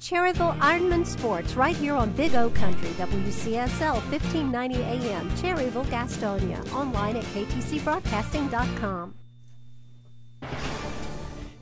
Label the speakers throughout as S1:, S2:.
S1: Cherryville Ironman Sports right here on Big O Country, WCSL 1590 AM, Cherryville, Gastonia. Online at ktcbroadcasting.com.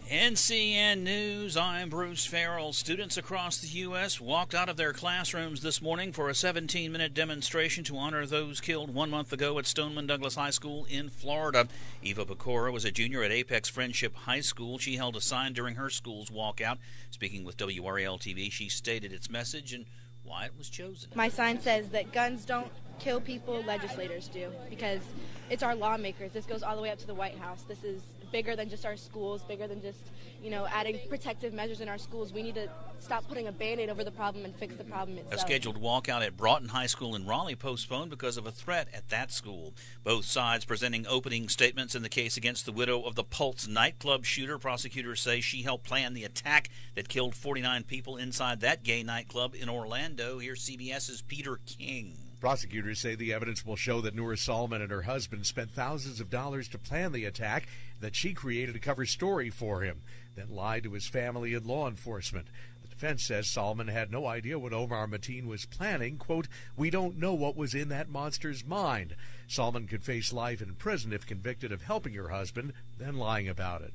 S2: NCN News, I'm Bruce Farrell. Students across the U.S. walked out of their classrooms this morning for a 17-minute demonstration to honor those killed 1 month ago at Stoneman Douglas High School in Florida. Eva Pecora was a junior at Apex Friendship High School. She held a sign during her school's walkout. Speaking with WRAL-TV, she stated its message and why it was chosen.
S3: My sign says that guns don't kill people, legislators do, because it's our lawmakers. This goes all the way up to the White House. This is bigger than just our schools, bigger than just, adding protective measures in our schools. We need to stop putting a Band-Aid over the problem and fix the problem itself.
S2: A scheduled walkout at Broughton High School in Raleigh postponed because of a threat at that school. Both sides presenting opening statements in the case against the widow of the Pulse nightclub shooter. Prosecutors say she helped plan the attack that killed 49 people inside that gay nightclub in Orlando. Here's CBS's Peter King.
S4: Prosecutors say the evidence will show that Noor Salman and her husband spent thousands of dollars to plan the attack, that she created a cover story for him, then lied to his family and law enforcement. The defense says Salman had no idea what Omar Mateen was planning. Quote, "We don't know what was in that monster's mind." Salman could face life in prison if convicted of helping her husband, then lying about it.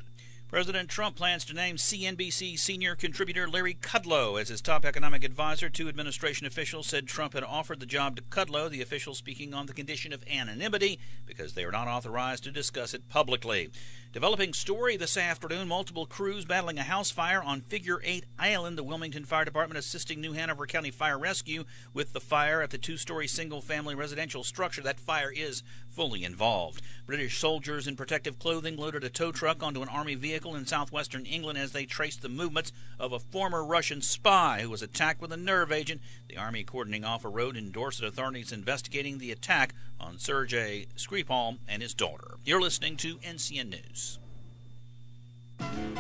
S2: President Trump plans to name CNBC senior contributor Larry Kudlow as his top economic advisor. Two administration officials said Trump had offered the job to Kudlow, the official speaking on the condition of anonymity because they are not authorized to discuss it publicly. Developing story this afternoon, multiple crews battling a house fire on Figure 8 Island. The Wilmington Fire Department assisting New Hanover County Fire Rescue with the fire at the two-story single-family residential structure. That fire is fully involved. British soldiers in protective clothing loaded a tow truck onto an Army vehicle in southwestern England as they traced the movements of a former Russian spy who was attacked with a nerve agent. The Army cordoning off a road in Dorset. Authorities investigating the attack on Sergei Skripal and his daughter. You're listening to NCN News.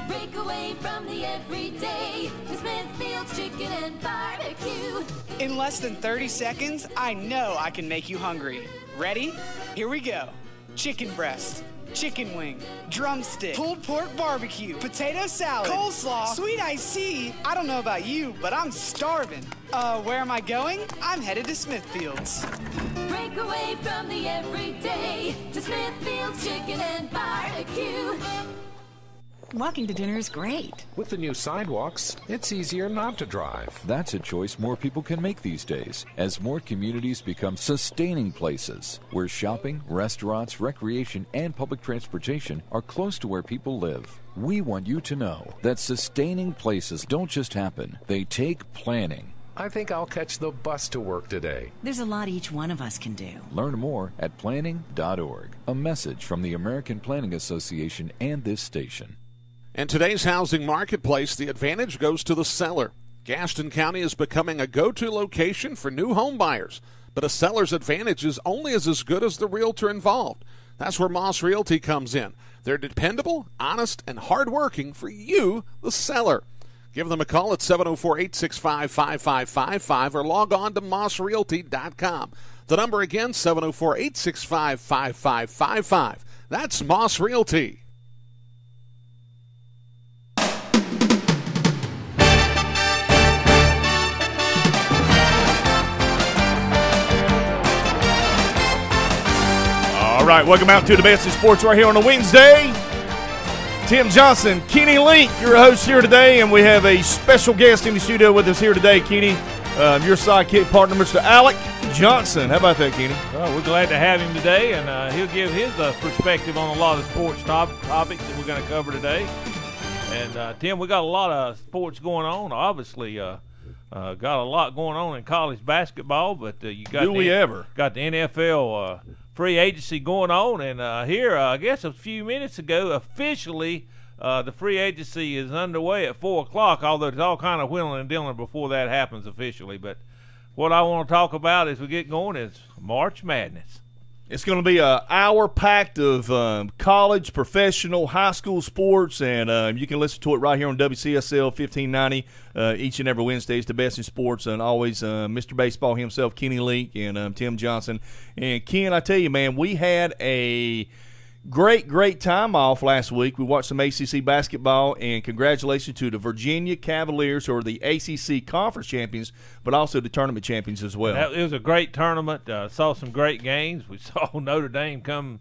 S5: Break away from the everyday to Smithfield's Chicken and Barbecue.
S6: In less than 30 seconds, I know I can make you hungry. Ready? Here we go. Chicken breast, chicken wing, drumstick, pulled pork barbecue, potato salad, coleslaw, sweet iced tea. I don't know about you, but I'm starving. Where am I going? I'm headed to Smithfield's.
S5: Break away from the everyday to Smithfield's Chicken and Barbecue.
S7: Walking to dinner is great.
S8: With the new sidewalks, it's easier not to drive.
S9: That's a choice more people can make these days, as more communities become sustaining places, where shopping, restaurants, recreation, and public transportation are close to where people live. We want you to know that sustaining places don't just happen, they take planning.
S8: I think I'll catch the bus to work today.
S7: There's a lot each one of us can do.
S9: Learn more at planning.org. A message from the American Planning Association and this station.
S10: In today's housing marketplace, the advantage goes to the seller. Gaston County is becoming a go-to location for new home buyers, but a seller's advantage is only as good as the realtor involved. That's where Moss Realty comes in. They're dependable, honest, and hardworking for you, the seller. Give them a call at 704-865-5555 or log on to mossrealty.com. The number again, 704-865-5555. That's Moss Realty.
S11: All right, welcome out to the best in sports right here on a Wednesday. Tim Johnson, Kenny Link, your host here today, and we have a special guest in the studio with us here today, Kenny. Your sidekick partner, Mr. Alec Johnson. How about that, Kenny?
S12: Well, we're glad to have him today, and he'll give his perspective on a lot of sports topics that we're going to cover today. And, Tim, we got a lot of sports going on. Obviously, got a lot going on in college basketball, but you got got the NFL free agency going on, and here, I guess a few minutes ago, officially the free agency is underway at 4 o'clock, although it's all kind of wheeling and dealing before that happens officially. But what I want to talk about as we get going is March Madness.
S11: It's going to be an hour packed of college, professional, high school sports, and you can listen to it right here on WCSL 1590 each and every Wednesday. It's the best in sports, and always Mr. Baseball himself, Kenny Link, and Tim Johnson. And, Ken, I tell you, man, we had a Great time off last week. We watched some ACC basketball, and congratulations to the Virginia Cavaliers, who are the ACC conference champions, but also the tournament champions as well.
S12: It was a great tournament. Saw some great games. We saw Notre Dame come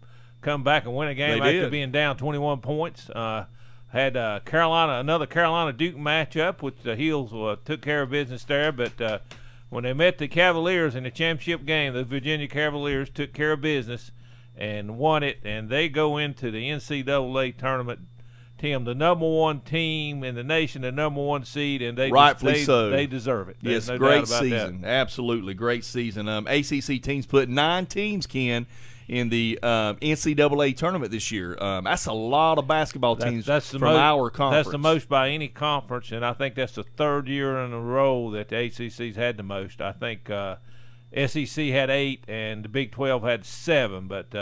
S12: back and win a game after being down 21 points. Had another Carolina Duke matchup, which the Heels took care of business there. But when they met the Cavaliers in the championship game, the Virginia Cavaliers took care of business and won it, and they go into the NCAA tournament, Tim, the number one team in the nation, the number one seed, and
S11: rightfully so.
S12: They deserve it.
S11: Yes,
S12: no
S11: great
S12: doubt about
S11: season.
S12: that.
S11: Absolutely, great season. ACC teams put 9 teams, Ken, in the NCAA tournament this year. That's a lot of basketball teams from our conference.
S12: That's the most by any conference, and I think that's the 3rd year in a row that the ACC's had the most. I think SEC had 8 and the Big 12 had 7, but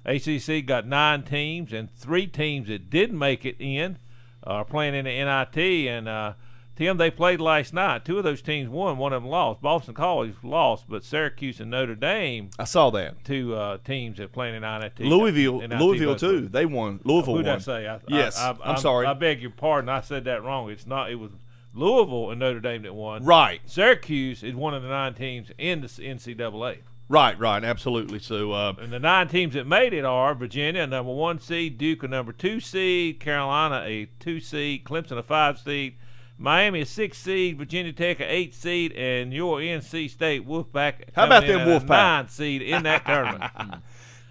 S12: ACC got 9 teams, and 3 teams that didn't make it in are playing in the NIT. And Tim, they played last night. 2 of those teams won, one of them lost. Boston College lost, but Syracuse and Notre Dame.
S11: I saw that.
S12: 2 teams that playing in NIT.
S11: Louisville too. They won. Louisville won.
S12: Who did I say?
S11: Yes, I'm sorry.
S12: I beg your pardon. I said that wrong. It's not. It was Louisville and Notre Dame that won.
S11: Right.
S12: Syracuse is one of the 9 teams in the NCAA.
S11: Right, absolutely. So,
S12: and the 9 teams that made it are Virginia, a number 1 seed, Duke, a number 2 seed, Carolina, a 2 seed, Clemson, a 5 seed, Miami, a 6 seed, Virginia Tech, a 8 seed, and your NC State Wolfpack.
S11: How about them Wolfpack?
S12: 9 seed in that tournament.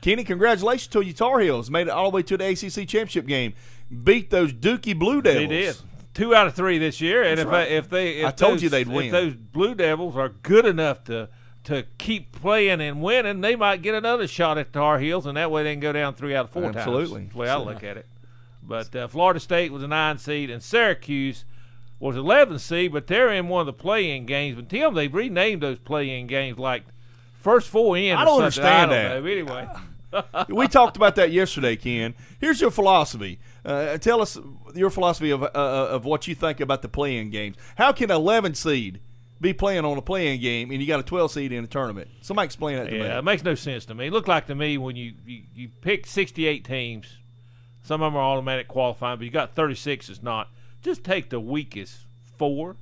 S11: Kenny, congratulations to you Tar Heels. Made it all the way to the ACC championship game. Beat those Dookie Blue Devils.
S12: They did. 2 out of 3 this year, and I
S11: told you they'd win.
S12: If those Blue Devils are good enough to keep playing and winning, they might get another shot at Tar Heels, and that way they can go down 3 out of 4 times.
S11: Absolutely.
S12: That's the way I look at it. But Florida State was a 9 seed, and Syracuse was 11 seed, but they're in one of the play-in games. But Tim, they've renamed those play-in games like first 4 in.
S11: I don't understand that.
S12: Anyway.
S11: We talked about that yesterday, Ken. Here's your philosophy. Tell us your philosophy of what you think about the play-in games. How can an 11 seed be playing on a play-in game and you got a 12 seed in a tournament? Somebody explain that to me.
S12: Yeah, it makes no sense to me. It looked like to me when you pick 68 teams, some of them are automatic qualifying, but you got 36 is not. Just take the weakest 4,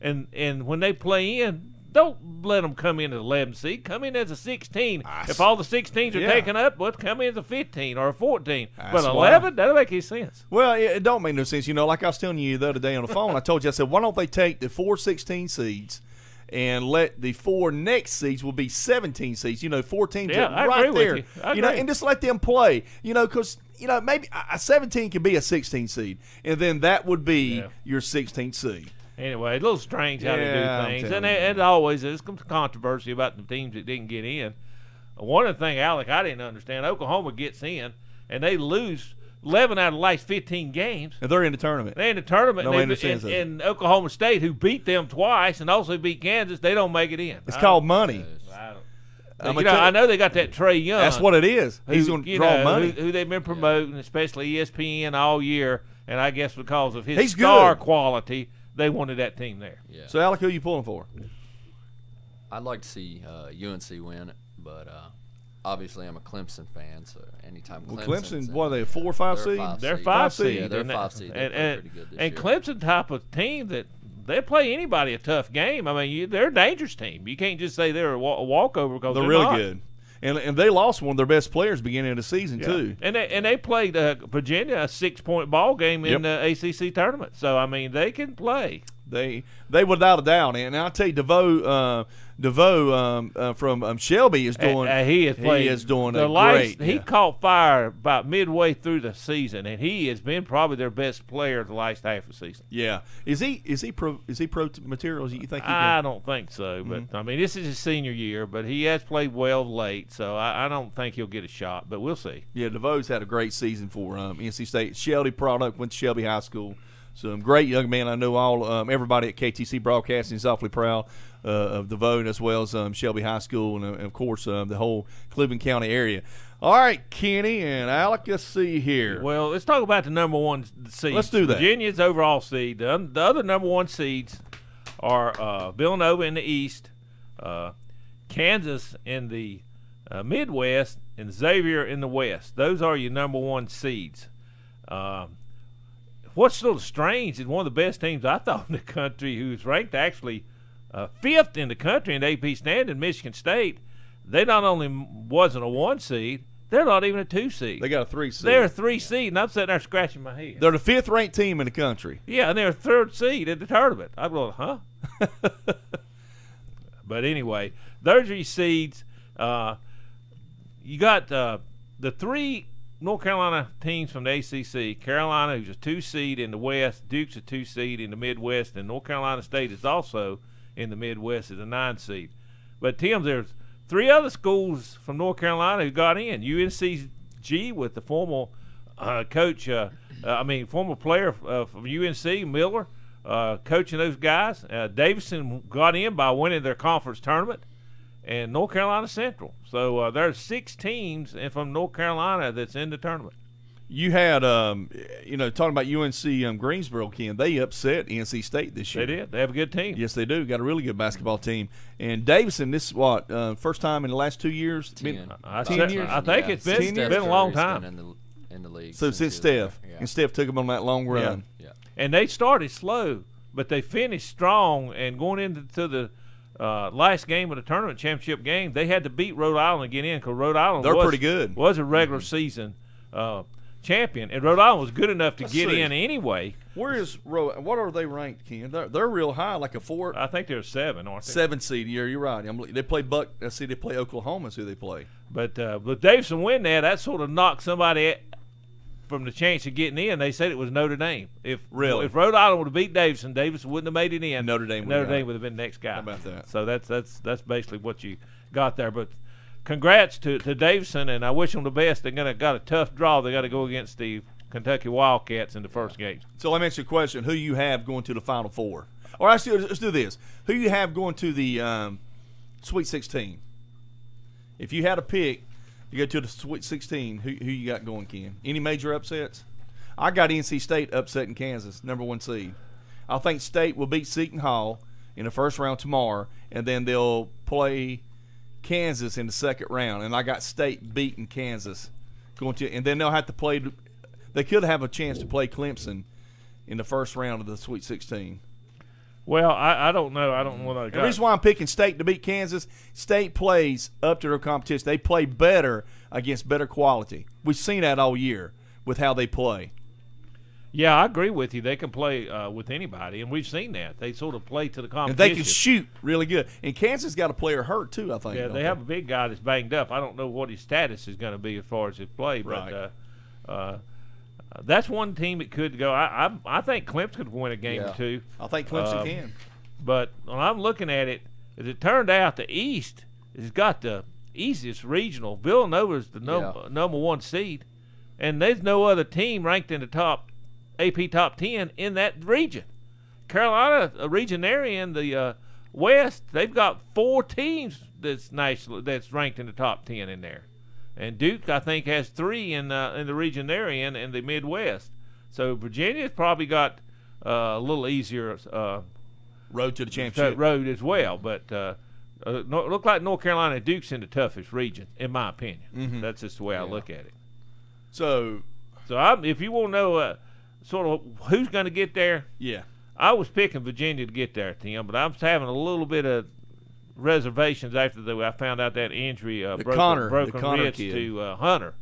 S12: and when they play in, don't let them come in as 11 seed. Come in as a 16. If all the 16s are taken up, come in as a 15 or a 14. But 11, that don't make any sense.
S11: Well, it don't make no sense. Like I was telling you the other day on the phone, I told you, I said, why don't they take the 4 16 seeds and let the 4 next seeds will be 17 seeds? 4 teams right there. And just let them play. Because maybe a 17 could be a 16 seed, and then that would be your 16th seed.
S12: Anyway, a little strange how they do things. And always there's some controversy about the teams that didn't get in. One of the things, Alec, I didn't understand, Oklahoma gets in, and they lose 11 out of the last 15 games.
S11: And they're in the tournament.
S12: They're in the tournament. And Oklahoma State, who beat them twice and also beat Kansas, they don't make it in.
S11: It's called money.
S12: I know they got that Trey Young.
S11: That's what it is. He's going to draw money.
S12: Who they've been promoting, especially ESPN, all year. And I guess because of his star quality, they wanted that team there.
S13: Yeah.
S11: So, Alec, who are you pulling for?
S13: I'd like to see UNC win it, but obviously I'm a Clemson fan, so anytime
S11: Clemson, what are they, 4 or 5 seed?
S12: They're 5 seed.
S13: Yeah, they're 5 seed. They're pretty good this year.
S12: Clemson type of team that they play anybody a tough game. I mean, they're a dangerous team. You can't just say they're a walkover because they're
S11: really
S12: not.
S11: good. And they lost one of their best players beginning of the season too.
S12: And they played Virginia a 6-point ball game in the ACC tournament. So I mean they can play.
S11: They without a doubt. And I'll tell you, DeVoe from Shelby is doing. He is doing great.
S12: He caught fire about midway through the season, and he has been probably their best player the last half of the season.
S11: Yeah, is he pro materials? You think?
S12: I don't think so, but I mean this is his senior year, but he has played well late, so I don't think he'll get a shot, but we'll see.
S11: Yeah, DeVoe's had a great season for NC State. Shelby product, went to Shelby High School. So great young man. I know all everybody at KTC Broadcasting is awfully proud of DeVoe, as well as Shelby High School and of course the whole Cleveland County area. All right, Kenny and Alec, let's see here.
S12: Well, let's talk about the number 1 seed.
S11: Let's do that.
S12: Virginia's overall seed. The other number 1 seeds are Villanova in the East, Kansas in the Midwest and Xavier in the West. Those are your number one seeds. What's a little strange is one of the best teams I thought in the country, who's ranked actually 5th in the country in AP standing, Michigan State. They not only wasn't a 1 seed, they're not even a 2 seed.
S11: They got a 3 seed.
S12: They're a 3 seed, and I'm sitting there scratching my head.
S11: They're the 5th ranked team in the country.
S12: Yeah, and they're a 3rd seed in the tournament. I'm going, huh? But anyway, those are your seeds. You got the 3 North Carolina teams from the ACC. Carolina, who's a 2 seed in the West. Duke's a 2 seed in the Midwest. And North Carolina State is also in the Midwest as a 9 seed. But, Tim, there's 3 other schools from North Carolina who got in. UNCG with the former former player from UNC, Miller, coaching those guys. Davidson got in by winning their conference tournament. And North Carolina Central. So there's 6 teams from North Carolina that's in the tournament.
S11: You had, talking about UNC Greensboro, Ken, they upset NC State this year.
S12: They did. They have a good team.
S11: Yes, they do. Got a really good basketball team. And Davidson, this is what, first time in the last 2 years?
S13: 10.
S12: 10 years. I think it's been a long time.
S13: In the league.
S11: So since Steph. Yeah. And Steph took them on that long run.
S13: Yeah.
S12: And they started slow, but they finished strong. And going into the last game of the tournament championship game, they had to beat Rhode Island to get in because Rhode Island
S11: pretty good.
S12: Was a regular season champion, and Rhode Island was good enough to get in anyway.
S11: Where is Rhode? What are they ranked, Ken? They're real high, like a 4.
S12: I think they're 7, aren't they?
S11: 7 seed. Yeah, you're right. They play they play Oklahoma. Is who they play.
S12: But Davidson win that sort of knocked somebody from the chance of getting in. They said it was Notre Dame. If Rhode Island would have beat Davidson wouldn't have made it in.
S11: Notre Dame would have been the next guy.
S12: How
S11: about that?
S12: So that's basically what you got there. But congrats to Davidson, and I wish them the best. They're got a tough draw. They got to go against the Kentucky Wildcats in the first game.
S11: So let me ask you a question: who you have going to the Final Four? Or actually, let's do this: who you have going to the Sweet 16? If you had a pick. You go to the Sweet 16. Who you got going, Ken? Any major upsets? I got NC State upsetting Kansas, number 1 seed. I think State will beat Seton Hall in the first round tomorrow, and then they'll play Kansas in the second round. And I got State beating Kansas and then they'll have to play. They could have a chance to play Clemson in the first round of the Sweet 16.
S12: Well, I don't know. I don't know what I got.
S11: The reason why I'm picking State to beat Kansas, State plays up to their competition. They play better against better quality. We've seen that all year with how they play.
S12: Yeah, I agree with you. They can play with anybody, and we've seen that. They sort of play to the competition.
S11: And they can shoot really good. And Kansas got a player hurt, too, I think.
S12: Yeah, they have a big guy that's banged up. I don't know what his status is going to be as far as his play, but that's one team that could go. I think Clemson could win a game or two.
S11: I think Clemson can.
S12: But when I'm looking at it, as it turned out, the East has got the easiest regional. Villanova's the number 1 seed, and there's no other team ranked in the top AP top 10 in that region. Carolina, a region area in the West, they've got 4 teams that's ranked in the top 10 in there. And Duke, I think, has 3 in the region they're in the Midwest. So Virginia's probably got a little easier
S11: road to the championship
S12: road as well. But look like North Carolina and Duke's in the toughest region, in my opinion.
S11: Mm-hmm.
S12: That's just the way I look at it.
S11: So
S12: if you want to know sort of who's going to get there, I was picking Virginia to get there, Tim, but I'm having a little bit of reservations after I found out that injury broken wrist to Hunter.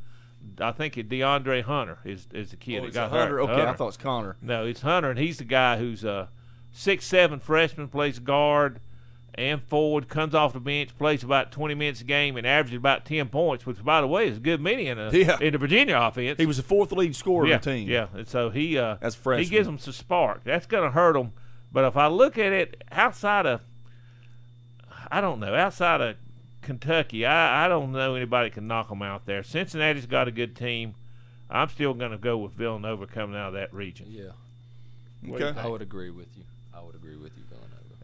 S12: I think it's DeAndre Hunter is the kid that got
S11: Hunter.
S12: hurt.
S11: Okay,
S12: Hunter.
S11: I thought it's Connor.
S12: No, it's Hunter, and he's the guy who's a 6'7" freshman, plays guard and forward, comes off the bench, plays about 20 minutes a game, and averages about 10 points, which, by the way, is a good many in the Virginia offense.
S11: He was the 4th leading scorer of the team.
S12: Yeah, and so he
S11: as freshman,
S12: he gives them some spark. That's going to hurt them. But if I look at it outside of Kentucky, I don't know anybody can knock them out there. Cincinnati's got a good team. I'm still going to go with Villanova coming out of that region.
S13: Yeah.
S11: Okay.
S13: I would agree with you. Villanova.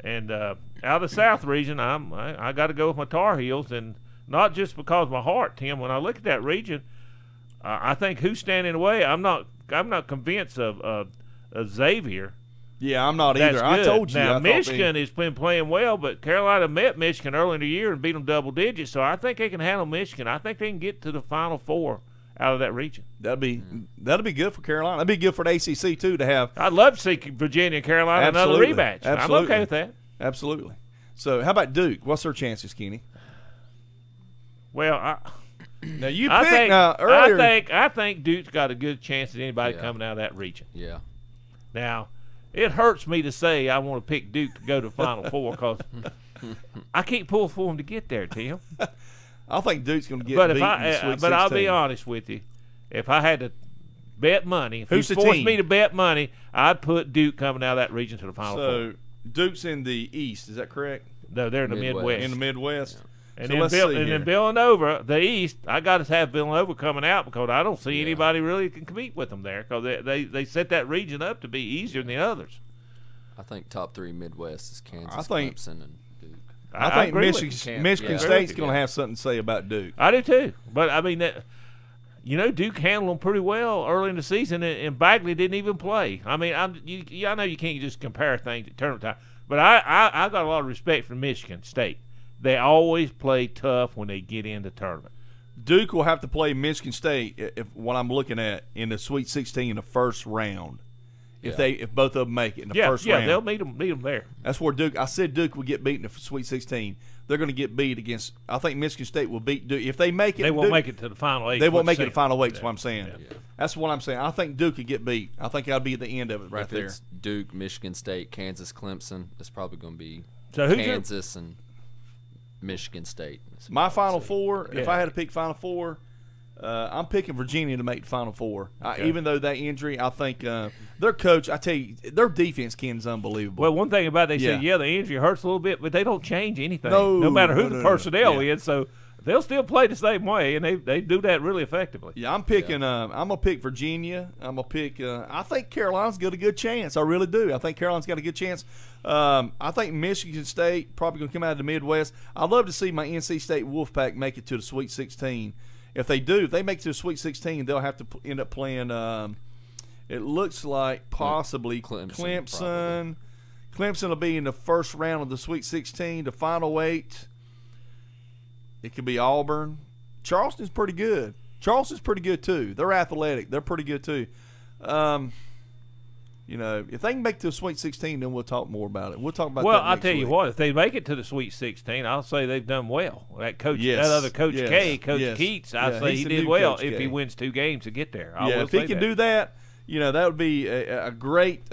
S12: And out of the South region, I got to go with my Tar Heels, and not just because of my heart, Tim. When I look at that region, I think who's standing in the way. I'm not convinced of Xavier.
S11: Yeah, I'm not
S12: That's
S11: either.
S12: Good.
S11: I told you.
S12: Now, Michigan has been playing well, but Carolina met Michigan early in the year and beat them double digits, so I think they can handle Michigan. I think they can get to the Final Four out of that region.
S11: That'd be good for Carolina. That'd be good for the ACC, too, to have.
S12: I'd love to see Virginia and Carolina another rematch.
S11: Absolutely.
S12: I'm okay with that.
S11: Absolutely. So, how about Duke? What's their chances, Kenny?
S12: Well,
S11: now you picked earlier.
S12: I think Duke's got a good chance at anybody coming out of that region.
S13: Yeah.
S12: Now, it hurts me to say I want to pick Duke to go to Final Four because I can't pull for them to get there, Tim.
S11: I think Duke's going to get
S12: beat
S11: in the Sweet 16.
S12: But I'll be honest with you. If I had to bet money, if
S11: Who's
S12: you
S11: the
S12: forced
S11: team?
S12: me to bet money, I'd put Duke coming out of that region to the Final Four.
S11: So, Duke's in the East. Is that correct?
S12: No, they're in the Midwest.
S11: In the Midwest.
S12: Yeah. And,
S11: so
S12: then Villanova, the East, I got to have Villanova coming out because I don't see anybody really can compete with them there because they set that region up to be easier than the others.
S13: I think top 3 Midwest is Kansas, Clemson, and Duke.
S11: I think Michigan State's going to have something to say about Duke.
S12: I do too. But, I mean, Duke handled them pretty well early in the season, and Bagley didn't even play. I mean, I know you can't just compare things at tournament time, but I got a lot of respect for Michigan State. They always play tough when they get into tournament.
S11: Duke will have to play Michigan State, if what I'm looking at, in the Sweet 16 in the first round. If both of them make it in the first round.
S12: Yeah, they'll meet them there.
S11: That's where Duke. I said Duke would get beat in the Sweet 16. They're going to get beat against. I think Michigan State will beat Duke if they make it.
S12: They won't make it to the Final 8.
S11: They won't make it to the Final 8. That's what I'm saying.
S12: Yeah.
S11: That's what I'm saying. I think Duke could get beat. I think that'll be the end of it
S13: if
S11: there.
S13: It's Duke, Michigan State, Kansas, Clemson. It's probably going to be Kansas and Michigan State.
S11: My Final Four. If I had to pick Final Four. I'm picking Virginia to make the Final Four. Even though that injury, I think their coach, I tell you, their defense is unbelievable.
S12: Well, one thing about it, they say, the injury hurts a little bit, but they don't change anything. No matter who the personnel is. So they'll still play the same way, and they do that really effectively.
S11: Yeah, I'm picking. I'm gonna pick Virginia. I'm gonna pick. I think Carolina's got a good chance. I really do. I think Carolina's got a good chance. I think Michigan State probably gonna come out of the Midwest. I'd love to see my NC State Wolfpack make it to the Sweet 16. If they do, if they make it to the Sweet 16, they'll have to end up playing. It looks like possibly Clemson. Clemson will be in the first round of the Sweet 16. The Final 8. It could be Auburn. Charleston's pretty good. Charleston's pretty good too. They're athletic. They're pretty good too. If they can make it to the Sweet 16, then we'll talk more about it. We'll talk about that next
S12: I'll tell you
S11: week.
S12: what. If they make it to the Sweet 16, I'll say they've done well. That coach,
S11: Yes.
S12: that other Coach
S11: Yes.
S12: K, Coach
S11: Yes.
S12: Keats, I'd say
S11: he's
S12: he
S11: the
S12: did
S11: new
S12: well
S11: Coach
S12: if
S11: K.
S12: he wins 2 games to get there.
S11: If he can do that, that would be a great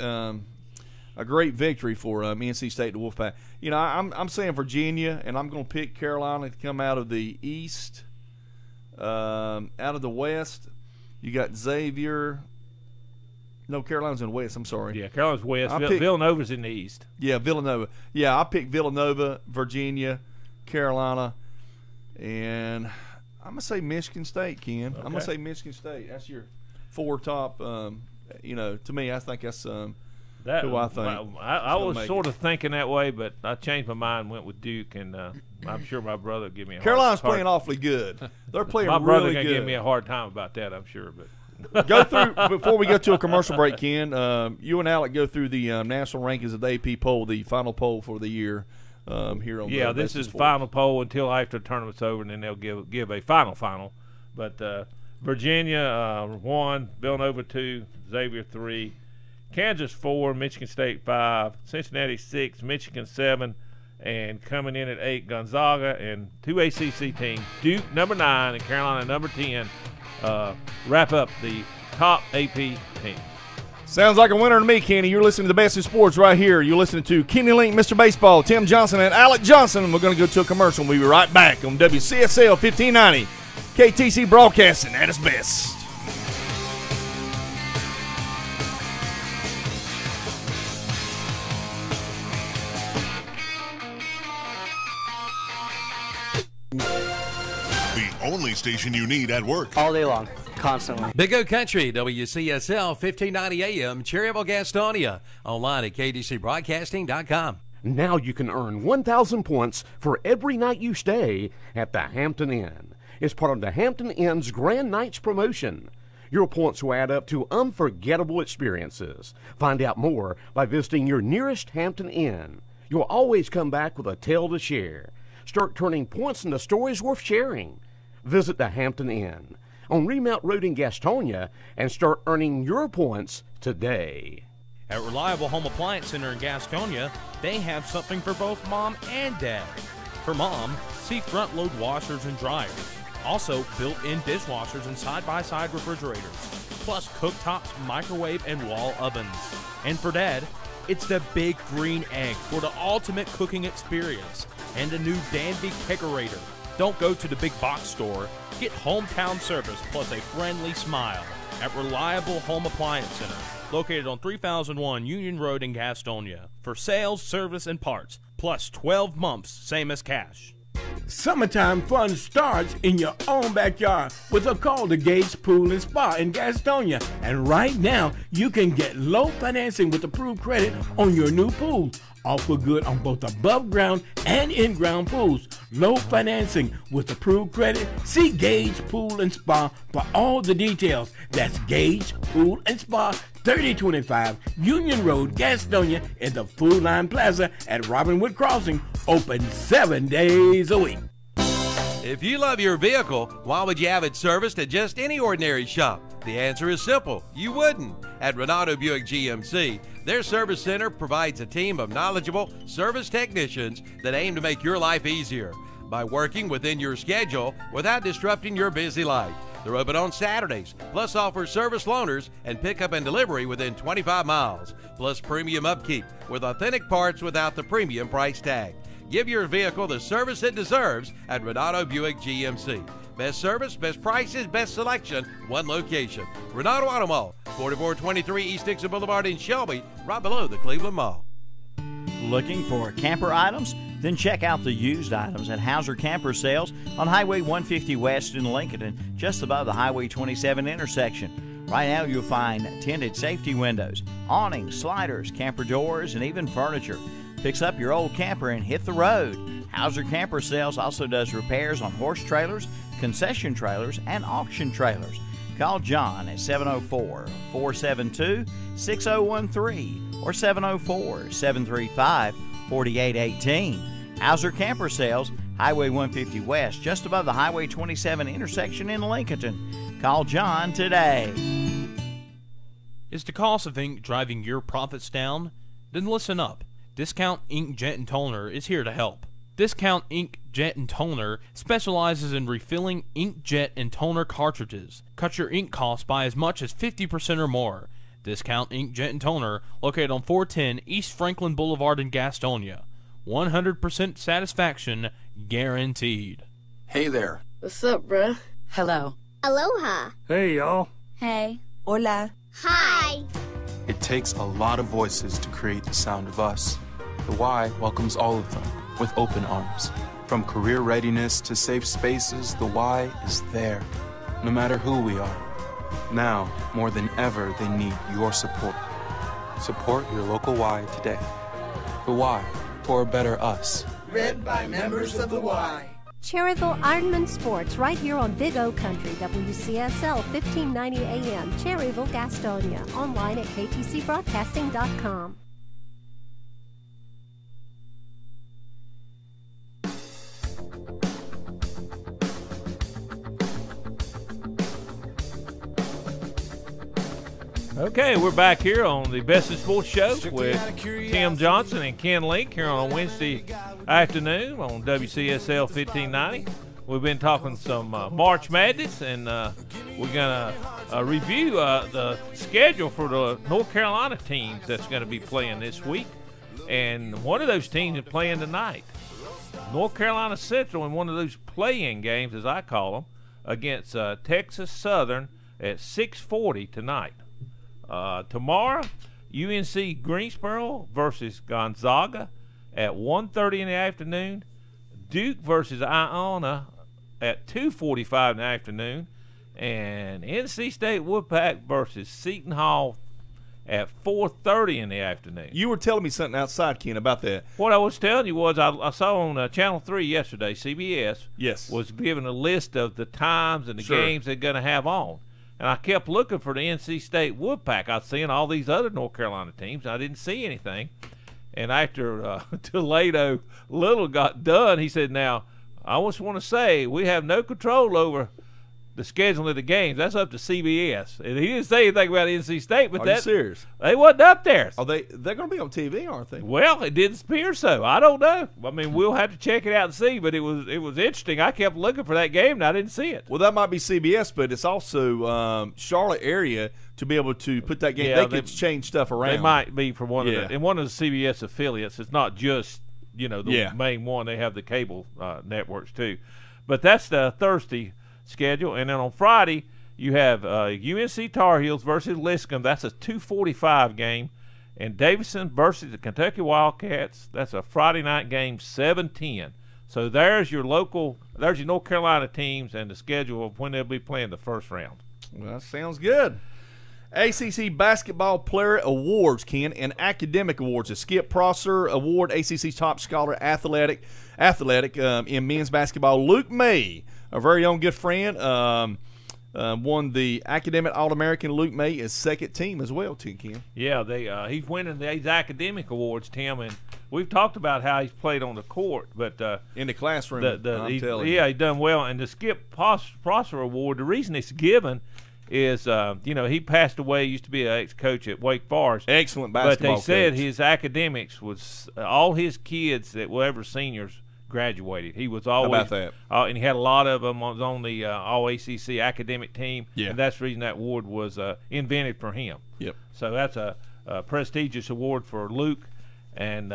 S11: victory for NC State, the Wolfpack. I'm saying Virginia, and I'm going to pick Carolina to come out of the East. Out of the West, you got Xavier. No, Carolina's in the West. I'm sorry.
S12: Yeah, Carolina's West. Villanova's in the East.
S11: Yeah, Villanova. Yeah, I picked Villanova, Virginia, Carolina, and I'm going to say Michigan State, Ken.
S12: Okay.
S11: I'm going to say Michigan State. That's your 4 top. To me, I think that's who I think.
S12: I was sort of thinking that way, but I changed my mind and went with Duke, and I'm sure my brother will give me a
S11: Carolina's playing awfully good. They're playing
S12: my
S11: really
S12: brother's
S11: good.
S12: going to give me a hard time about that, I'm sure. But
S11: go through before we go to a commercial break, Ken. You and Alec go through the national rankings of the AP poll, the final poll for the year here on.
S12: Yeah, this is the final poll until after the tournament's over, and then they'll give a final. But Virginia 1, Villanova 2, Xavier 3, Kansas 4, Michigan State 5, Cincinnati 6, Michigan 7, and coming in at 8, Gonzaga, and 2 ACC teams, Duke number 9 and Carolina number 10. Wrap up the top AP teams.
S11: Sounds like a winner to me, Kenny. You're listening to the best in sports right here. You're listening to Kenny Link, Mr. Baseball, Tim Johnson, and Alec Johnson. We're going to go to a commercial. We'll be right back on WCSL 1590, KTC Broadcasting at its best.
S14: The only station you need at work.
S15: All day long, constantly.
S16: Big O Country, WCSL 1590 AM, Cherryville, Gastonia. Online at KTCBroadcasting.com.
S17: Now you can earn 1,000 points for every night you stay at the Hampton Inn. It's part of the Hampton Inn's Grand Nights promotion. Your points will add up to unforgettable experiences. Find out more by visiting your nearest Hampton Inn. You'll always come back with a tale to share. Start turning points into stories worth sharing. Visit the Hampton Inn on Remount Road in Gastonia and start earning your points today.
S15: At Reliable Home Appliance Center in Gastonia, they have something for both mom and dad. For mom, see front-load washers and dryers. Also, built-in dishwashers and side-by-side refrigerators. Plus cooktops, microwave, and wall ovens. And for dad, it's the Big Green Egg for the ultimate cooking experience. And a new Danby Kegerator. Don't go to the big box store. Get hometown service plus a friendly smile at Reliable Home Appliance Center, located on 3001 Union Road in Gastonia. For sales, service, and parts, plus 12 months, same as cash.
S18: Summertime fun starts in your own backyard with a call to Gage Pool and Spa in Gastonia. And right now, you can get low financing with approved credit on your new pool. Offer good on both above ground and in-ground pools. Low financing with approved credit. See Gage Pool and Spa for all the details. That's Gage Pool and Spa, 3025 Union Road, Gastonia, in the Food Line Plaza at Robinwood Crossing. Open 7 days a week.
S16: If you love your vehicle, why would you have it serviced at just any ordinary shop? The answer is simple. You wouldn't. At Renato Buick GMC, their service center provides a team of knowledgeable service technicians that aim to make your life easier by working within your schedule without disrupting your busy life. They're open on Saturdays, plus offer service loaners and pickup and delivery within 25 miles, plus premium upkeep with authentic parts without the premium price tag. Give your vehicle the service it deserves at Renato Buick GMC. Best service, best prices, best selection, one location. Renato Auto Mall, 4423 East Dixon Boulevard in Shelby, right below the Cleveland Mall.
S19: Looking for camper items? Then check out the used items at Hauser Camper Sales on Highway 150 West in Lincoln, just above the Highway 27 intersection. Right now you'll find tinted safety windows, awnings, sliders, camper doors, and even furniture. Fix up your old camper and hit the road. Hauser Camper Sales also does repairs on horse trailers, concession trailers, and auction trailers. Call John at 704-472-6013 or 704-735-4818. Hauser Camper Sales, Highway 150 West, just above the Highway 27 intersection in Lincoln. Call John today.
S15: Is the cost of ink driving your profits down? Then listen up. Discount Ink Jet and Toner is here to help. Discount Ink Jet and Toner specializes in refilling ink jet and toner cartridges. Cut your ink costs by as much as 50% or more. Discount Ink Jet and Toner, located on 410 East Franklin Boulevard in Gastonia. 100% satisfaction guaranteed.
S20: Hey there.
S21: What's up, bruh?
S22: Hello.
S21: Aloha.
S20: Hey, y'all.
S22: Hey. Hola.
S21: Hi.
S20: It takes a lot of voices to create the sound of us. The Y welcomes all of them with open arms. From career readiness to safe spaces, the Y is there, no matter who we are. Now, more than ever, they need your support. Support your local Y today. The Y, for a better us.
S21: Read by members of the Y.
S1: Cherryville Ironman Sports right here on Big O Country, WCSL 1590 AM, Cherryville, Gastonia. Online at ktcbroadcasting.com.
S12: Okay, we're back here on the Best of Sports Show with Tim Johnson and Ken Link here on a Wednesday afternoon on WCSL 1590. We've been talking some March Madness, and we're going to review the schedule for the North Carolina teams that's going to be playing this week. And one of those teams is playing tonight. North Carolina Central in one of those play-in games, as I call them, against Texas Southern at 6:40 tonight. Tomorrow, UNC Greensboro versus Gonzaga at 1:30 in the afternoon. Duke versus Iona at 2:45 in the afternoon. And NC State Woodpack versus Seton Hall at 4:30 in the afternoon.
S11: You were telling me something outside, Ken, about that.
S12: What I was telling you was I saw on Channel 3 yesterday, CBS
S11: yes,
S12: was giving a list of the times and the games they're going to have on. And I kept looking for the NC State Wolfpack. I was seeing all these other North Carolina teams. And I didn't see anything. And after Toledo Little got done, he said, now, I just want to say we have no control over the scheduling of the games. That's up to CBS. And he didn't say anything about NC State, but
S11: Are you serious?
S12: They wasn't up there.
S11: They're going to be on TV, aren't they?
S12: Well, it didn't appear so. I don't know. I mean, we'll have to check it out and see. But it was interesting. I kept looking for that game and I didn't see it.
S11: Well, that might be CBS, but it's also Charlotte area to be able to put that game.
S12: Yeah,
S11: they could change stuff around.
S12: They might be for one of the CBS affiliates. It's not just the main one. They have the cable networks too. But that's the Thursday schedule. And then on Friday, you have UNC Tar Heels versus Lipscomb. That's a 2:45 game. And Davidson versus the Kentucky Wildcats. That's a Friday night game, 7:10. So there's your North Carolina teams and the schedule of when they'll be playing the first round.
S11: Well, that sounds good. ACC Basketball Player Awards, Ken, and Academic Awards. The Skip Prosser Award, ACC's top scholar athletic in men's basketball. Luke May, a very own good friend, won the Academic All-American. Luke May is second team as well, too, Ken.
S12: Yeah, he's winning these academic awards, Tim, and we've talked about how he's played on the court, but
S11: in the classroom,
S12: he's done well. And the Skip Prosser Award, the reason it's given is he passed away. Used to be an ex-coach at Wake Forest.
S11: Excellent basketball
S12: But they said
S11: coach.
S12: his academics was all his kids that were ever seniors graduated. He was always
S11: How about that?
S12: And he had a lot of them on the All ACC academic team.
S11: Yeah.
S12: And that's the reason that award was invented for him.
S11: Yep.
S12: So that's a prestigious award for Luke, and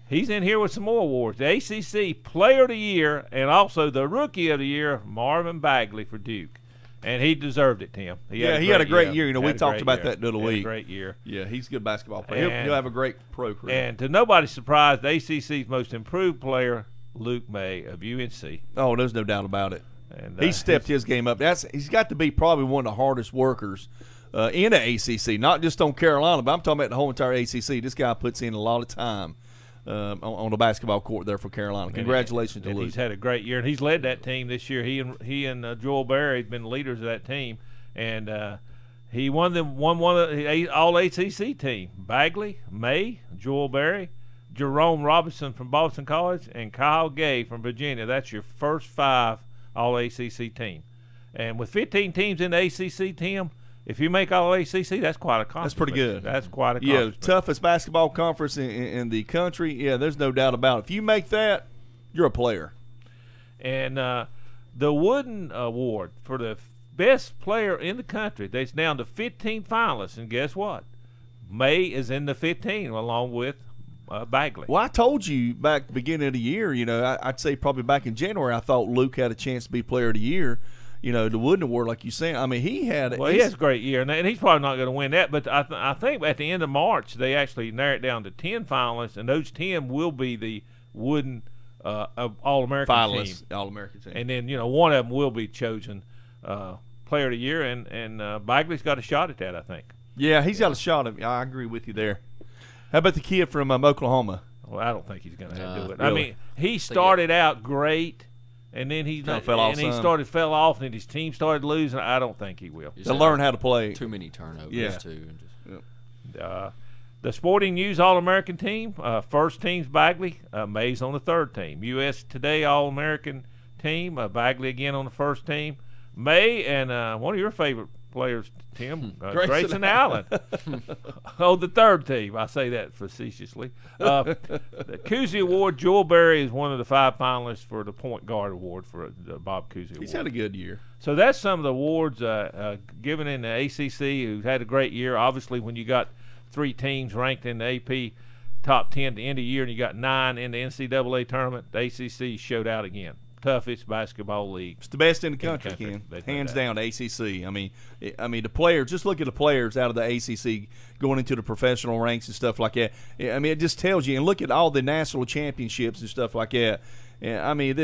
S12: he's in here with some more awards. The ACC Player of the Year and also the Rookie of the Year, Marvin Bagley for Duke. And he deserved it, Tim.
S11: He had a great year. We talked about that the other week.
S12: Great year.
S11: Yeah, he's a good basketball player. He'll have a great pro career.
S12: And to nobody's surprise, the ACC's most improved player, Luke May of UNC.
S11: Oh, there's no doubt about it.
S12: And
S11: he stepped his game up. He's got to be probably one of the hardest workers in the ACC, not just on Carolina, but I'm talking about the whole entire ACC. This guy puts in a lot of time on the basketball court there for Carolina. Congratulations to Luke.
S12: He's had a great year, and he's led that team this year. He and Joel Berry have been leaders of that team, and he won one of the All ACC team. Bagley, May, Joel Berry, Jerome Robinson from Boston College, and Kyle Gay from Virginia. That's your first 5 All ACC team. And with 15 teams in the ACC, Tim, if you make All ACC, that's quite a accomplishment.
S11: That's pretty good.
S12: That's quite a accomplishment.
S11: Yeah, toughest basketball conference in the country. Yeah, there's no doubt about it. If you make that, you're a player.
S12: And the Wooden Award for the best player in the country, there's down to 15 finalists, and guess what? May is in the 15 along with Bagley.
S11: Well, I told you back at the beginning of the year, I'd say probably back in January, I thought Luke had a chance to be Player of the Year. The Wooden Award, like you said. I mean, he has
S12: a great year, and he's probably not going to win that. But I think at the end of March, they actually narrow it down to 10 finalists, and those 10 will be the Wooden All-American
S11: finalists,
S12: team.
S11: All-American team.
S12: And then, one of them will be chosen Player of the Year, and Bagley's got a shot at that, I think.
S11: Yeah, he's got a shot at it. I agree with you there. How about the kid from Oklahoma?
S12: Well, I don't think he's going to do it.
S11: Really?
S12: I mean, he started out great. And then he fell off, and his team started losing. I don't think he will.
S11: They'll learn how to play.
S13: Too many turnovers too.
S12: The Sporting News All-American team, first team's Bagley, May's on the third team. U.S. Today All-American team, Bagley again on the first team. May and one of your favorite players, Tim, Grayson Allen on the third team. I say that facetiously. The Cousy Award, Joel Berry is one of the 5 finalists for the Point Guard Award for the Bob Cousy Award.
S11: He's had a good year.
S12: So that's some of the awards given in the ACC who've had a great year. Obviously, when you got 3 teams ranked in the AP top 10 at the end of the year and you got 9 in the NCAA tournament, the ACC showed out again. Toughest basketball league.
S11: It's the best in the country, Ken. Hands down, the ACC. I mean, the players. Just look at the players out of the ACC going into the professional ranks and stuff like that. I mean, it just tells you. And look at all the national championships and stuff like that. I mean,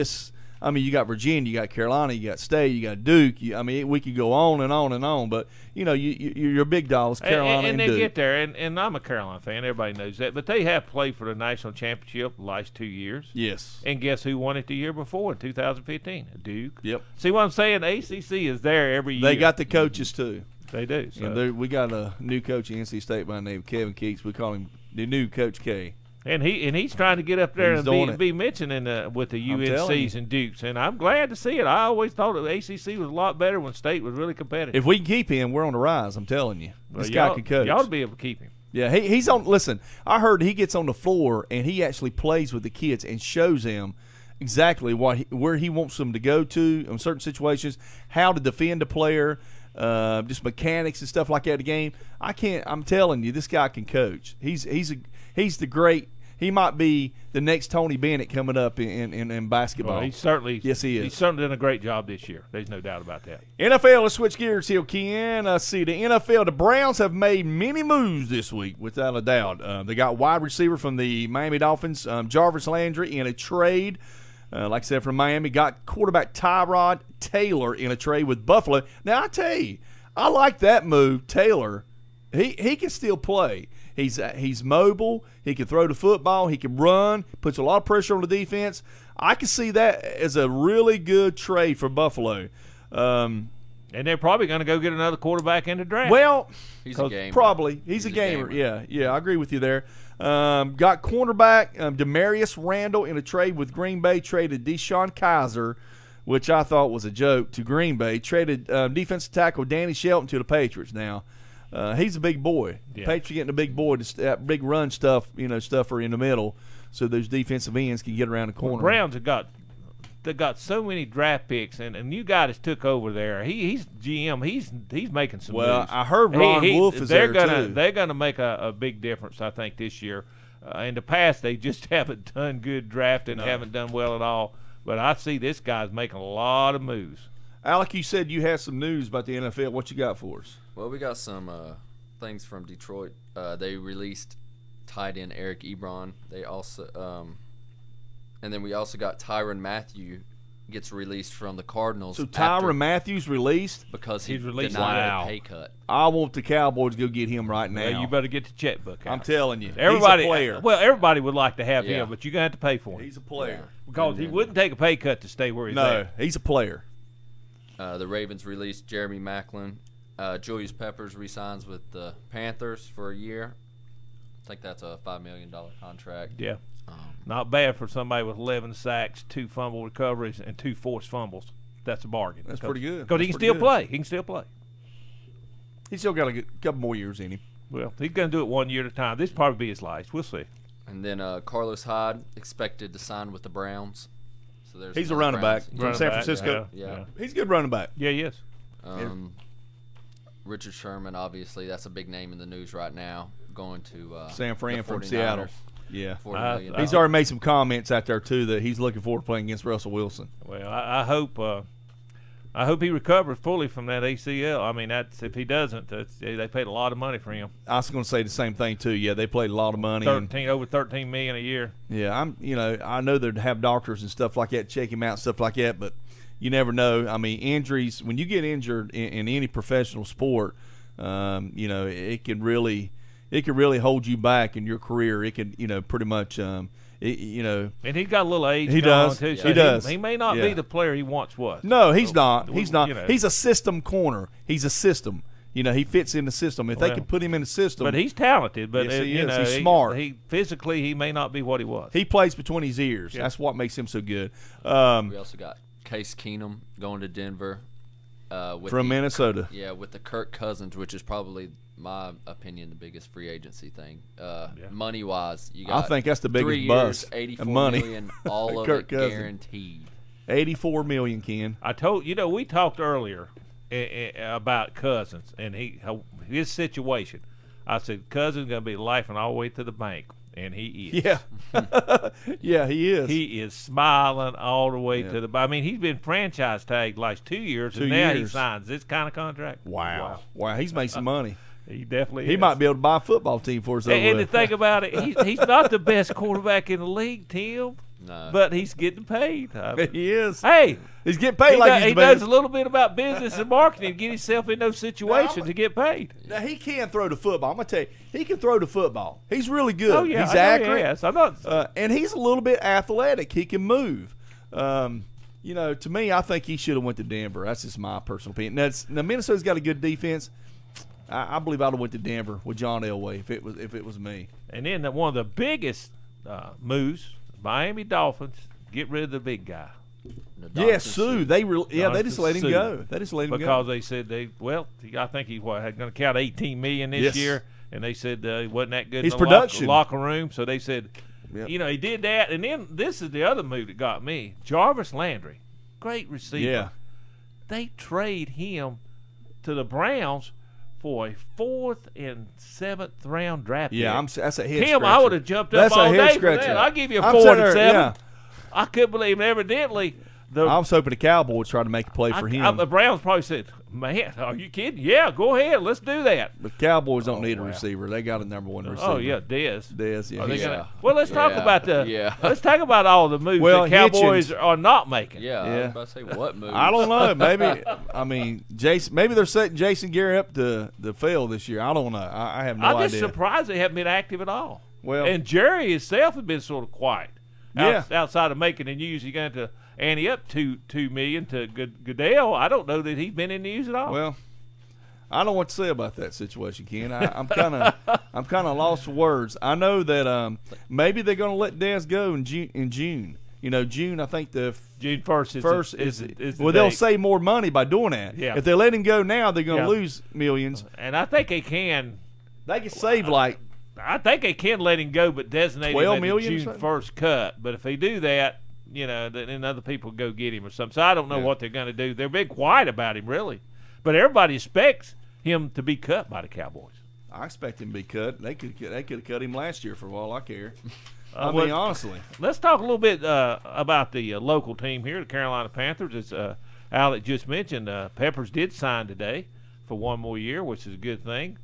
S11: I mean, you got Virginia, you got Carolina, you got State, you got Duke. I mean, we could go on and on and on. But, your big dogs, Carolina and
S12: they
S11: Duke.
S12: Get there, and I'm a Carolina fan. Everybody knows that. But they have played for the national championship the last 2 years.
S11: Yes.
S12: And guess who won it the year before in 2015? Duke.
S11: Yep.
S12: See what I'm saying? The ACC is there every year.
S11: They got the coaches, too.
S12: They do.
S11: So. We got a new coach at NC State by the name of Kevin Keats. We call him the new Coach K.
S12: And he's trying to get up there and be mentioned with the UNCs and Dukes, and I'm glad to see it. I always thought the ACC was a lot better when State was really competitive.
S11: If we can keep him, we're on the rise. I'm telling you, this guy can coach.
S12: Y'all to be able to keep him.
S11: Yeah, he's on. Listen, I heard he gets on the floor and he actually plays with the kids and shows them exactly where he wants them to go to in certain situations, how to defend a player. Just mechanics and stuff like that. The game, I'm telling you, this guy can coach. He's the great. He might be the next Tony Bennett coming up in basketball.
S12: Well, yes,
S11: he is.
S12: He's certainly done a great job this year. There's no doubt about that.
S11: NFL, let's switch gears here, Ken. See, the NFL, the Browns have made many moves this week, without a doubt. They got wide receiver from the Miami Dolphins, Jarvis Landry, in a trade. Like I said, from Miami, got quarterback Tyrod Taylor in a trade with Buffalo. Now, I tell you, I like that move. Taylor, he can still play. He's mobile. He can throw the football. He can run. Puts a lot of pressure on the defense. I can see that as a really good trade for Buffalo.
S12: And they're probably going to go get another quarterback in the draft.
S11: Well,
S13: he's a gamer.
S11: Probably. He's a gamer. Yeah, I agree with you there. Got cornerback Demarius Randall in a trade with Green Bay. Traded Deshaun Kaiser, which I thought was a joke, to Green Bay. Traded defensive tackle Danny Shelton to the Patriots. Now, he's a big boy. Yeah. Patriots getting a big boy, that big run stuffer in the middle, so those defensive ends can get around the corner.
S12: The Browns have got so many draft picks, and a new guy that's took over there. He's GM. He's making some moves.
S11: Well, I heard Ron Wolf is there too.
S12: They're gonna make a big difference, I think, this year. In the past, they just haven't done good drafting, haven't done well at all. But I see this guy's making a lot of moves.
S11: Alec, you said you had some news about the NFL. What you got for us?
S13: Well, we got some things from Detroit. They released tight end Eric Ebron. They also, and then we also got Tyrann Mathieu gets released from the Cardinals.
S11: So Tyrann Mathieu's released
S13: because
S12: he's released.
S13: Denied a pay cut.
S11: I want the Cowboys to go get him right now.
S12: Well, you better get the checkbook out.
S11: I'm telling you,
S12: everybody,
S11: he's a player.
S12: Well, everybody would like to have him, but you're gonna have to pay for him.
S11: He's a player
S12: because he wouldn't take a pay cut to stay where he's at.
S11: No, he's a player.
S13: The Ravens released Jeremy Maclin. Julius Peppers re-signs with the Panthers for a year. I think that's a $5 million contract.
S12: Yeah. Not bad for somebody with 11 sacks, 2 fumble recoveries, and 2 forced fumbles. That's a bargain.
S11: That's pretty good.
S12: Because he can still play. He can still play.
S11: He's still got a couple more years in him.
S12: Well, he's going to do it 1 year at a time. This will probably be his last. We'll see.
S13: And then Carlos Hyde expected to sign with the Browns. So
S11: he's a running back from San Francisco.
S13: Yeah.
S11: He's a good running back.
S12: Yeah, he is.
S13: Richard Sherman, obviously, that's a big name in the news right now, going to
S11: San Fran from Seattle. Yeah.
S13: He's
S11: already made some comments out there, too, that he's looking forward to playing against Russell Wilson.
S12: Well, I hope he recovers fully from that ACL. I mean, if he doesn't, they paid a lot of money for him.
S11: I was going to say the same thing, too. Yeah, they paid a lot of money.
S12: Over $13 million a year.
S11: Yeah, I know they'd have doctors and stuff like that, check him out and stuff like that, but you never know. I mean, injuries, when you get injured in any professional sport, it can really hold you back in your career. It can, pretty much, and he's
S12: got a little age.
S11: He does.
S12: Too, so
S11: he does.
S12: He may not be the player he once was.
S11: No, he's not. He's not. He's a system corner. He's a system. He fits in the system. If they can put him in the system.
S12: But he's talented. But
S11: yes, he is. He's smart.
S12: Physically, he may not be what he was.
S11: He plays between his ears. Yeah. That's what makes him so good.
S13: We also got Case Keenum going to Denver.
S11: From Minnesota.
S13: Yeah, with the Kirk Cousins, which is probably, my opinion, the biggest free agency thing. Money-wise, you got
S11: I think that's the biggest
S13: 3
S11: bust.
S13: $84
S11: money.
S13: million, all of it guaranteed.
S11: $84 million, Ken.
S12: I told we talked earlier about Cousins and his situation. I said Cousins going to be laughing all the way to the bank. And he is.
S11: Yeah. Yeah, he is.
S12: He is smiling all the way to the – I mean, he's been franchise tagged last 2 years, and now he signs this kind of contract.
S11: Wow. He's made some money.
S12: He definitely is.
S11: He might be able to buy a football team for us.
S12: And to think about it, he's not the best quarterback in the league, Tim.
S13: No.
S12: But he's getting paid.
S11: He is.
S12: Hey,
S11: he's getting paid
S12: he knows a little bit about business and marketing to get himself in those situations to get paid.
S11: Now, he can throw the football. I'm going to tell you, he can throw the football. He's really good.
S12: Oh, yeah,
S11: he's
S12: I know
S11: accurate.
S12: Yes, I'm not.
S11: And he's a little bit athletic. He can move. You know, to me, I think he should have went to Denver. That's just my personal opinion. Now Minnesota's got a good defense. I believe I'd have went to Denver with John Elway if it was me.
S12: And then one of the biggest moves, Miami Dolphins, get rid of the big guy.
S11: Yeah, Sue. They just let him go. They just let him go
S12: because they said I think he was going to count $18 million this year, and they said he wasn't that good
S11: His
S12: in the
S11: production.
S12: locker room. So they said,
S11: Yep.
S12: he did that. And then this is the other move that got me: Jarvis Landry, great receiver.
S11: Yeah,
S12: they trade him to the Browns for a 4th and 7th round draft pick.
S11: Yeah, that's a head
S12: Tim,
S11: scratcher.
S12: I would have jumped up all day for that. I'll give you a 4 and 7.
S11: Yeah.
S12: I couldn't believe it. Evidently,
S11: I was hoping the Cowboys tried to make a play for him.
S12: The Browns probably said, "Man, are you kidding? Yeah, go ahead. Let's do that."
S11: The Cowboys don't need a receiver. They got a number 1 receiver.
S12: Oh yeah, Dez.
S11: Yeah.
S12: Well, let's talk about let's talk about all the moves the Cowboys are not making.
S13: Yeah, I was about to say what moves.
S11: I don't know. Maybe Jason. Maybe they're setting Jason Garrett up to fail this year. I don't know. I have no idea.
S12: I'm just surprised they haven't been active at all.
S11: Well,
S12: and Jerry himself has been sort of quiet.
S11: Yeah.
S12: Outside of making the news, he's going to ante up $2 million to Goodell. I don't know that he's been in the news at all.
S11: Well, I don't know what to say about that situation, Ken. I'm kind of lost for words. I know that maybe they're going to let Dez go in June. You know, June. I think the
S12: June 1st is the
S11: well, they'll save more money by doing that.
S12: Yeah.
S11: If they let him go now, they're going to lose millions.
S12: And I think they can.
S11: They can save like.
S12: I think they can let him go, but designate him at the June 1st cut. But if they do that, then other people go get him or something. So I don't know what they're going to do. They're big quiet about him, really. But everybody expects him to be cut by the Cowboys.
S11: I expect him to be cut. They could have cut him last year for all I care. I mean, honestly.
S12: Let's talk a little bit about the local team here, the Carolina Panthers. As Alec just mentioned, Peppers did sign today for 1 more year, which is a good thing.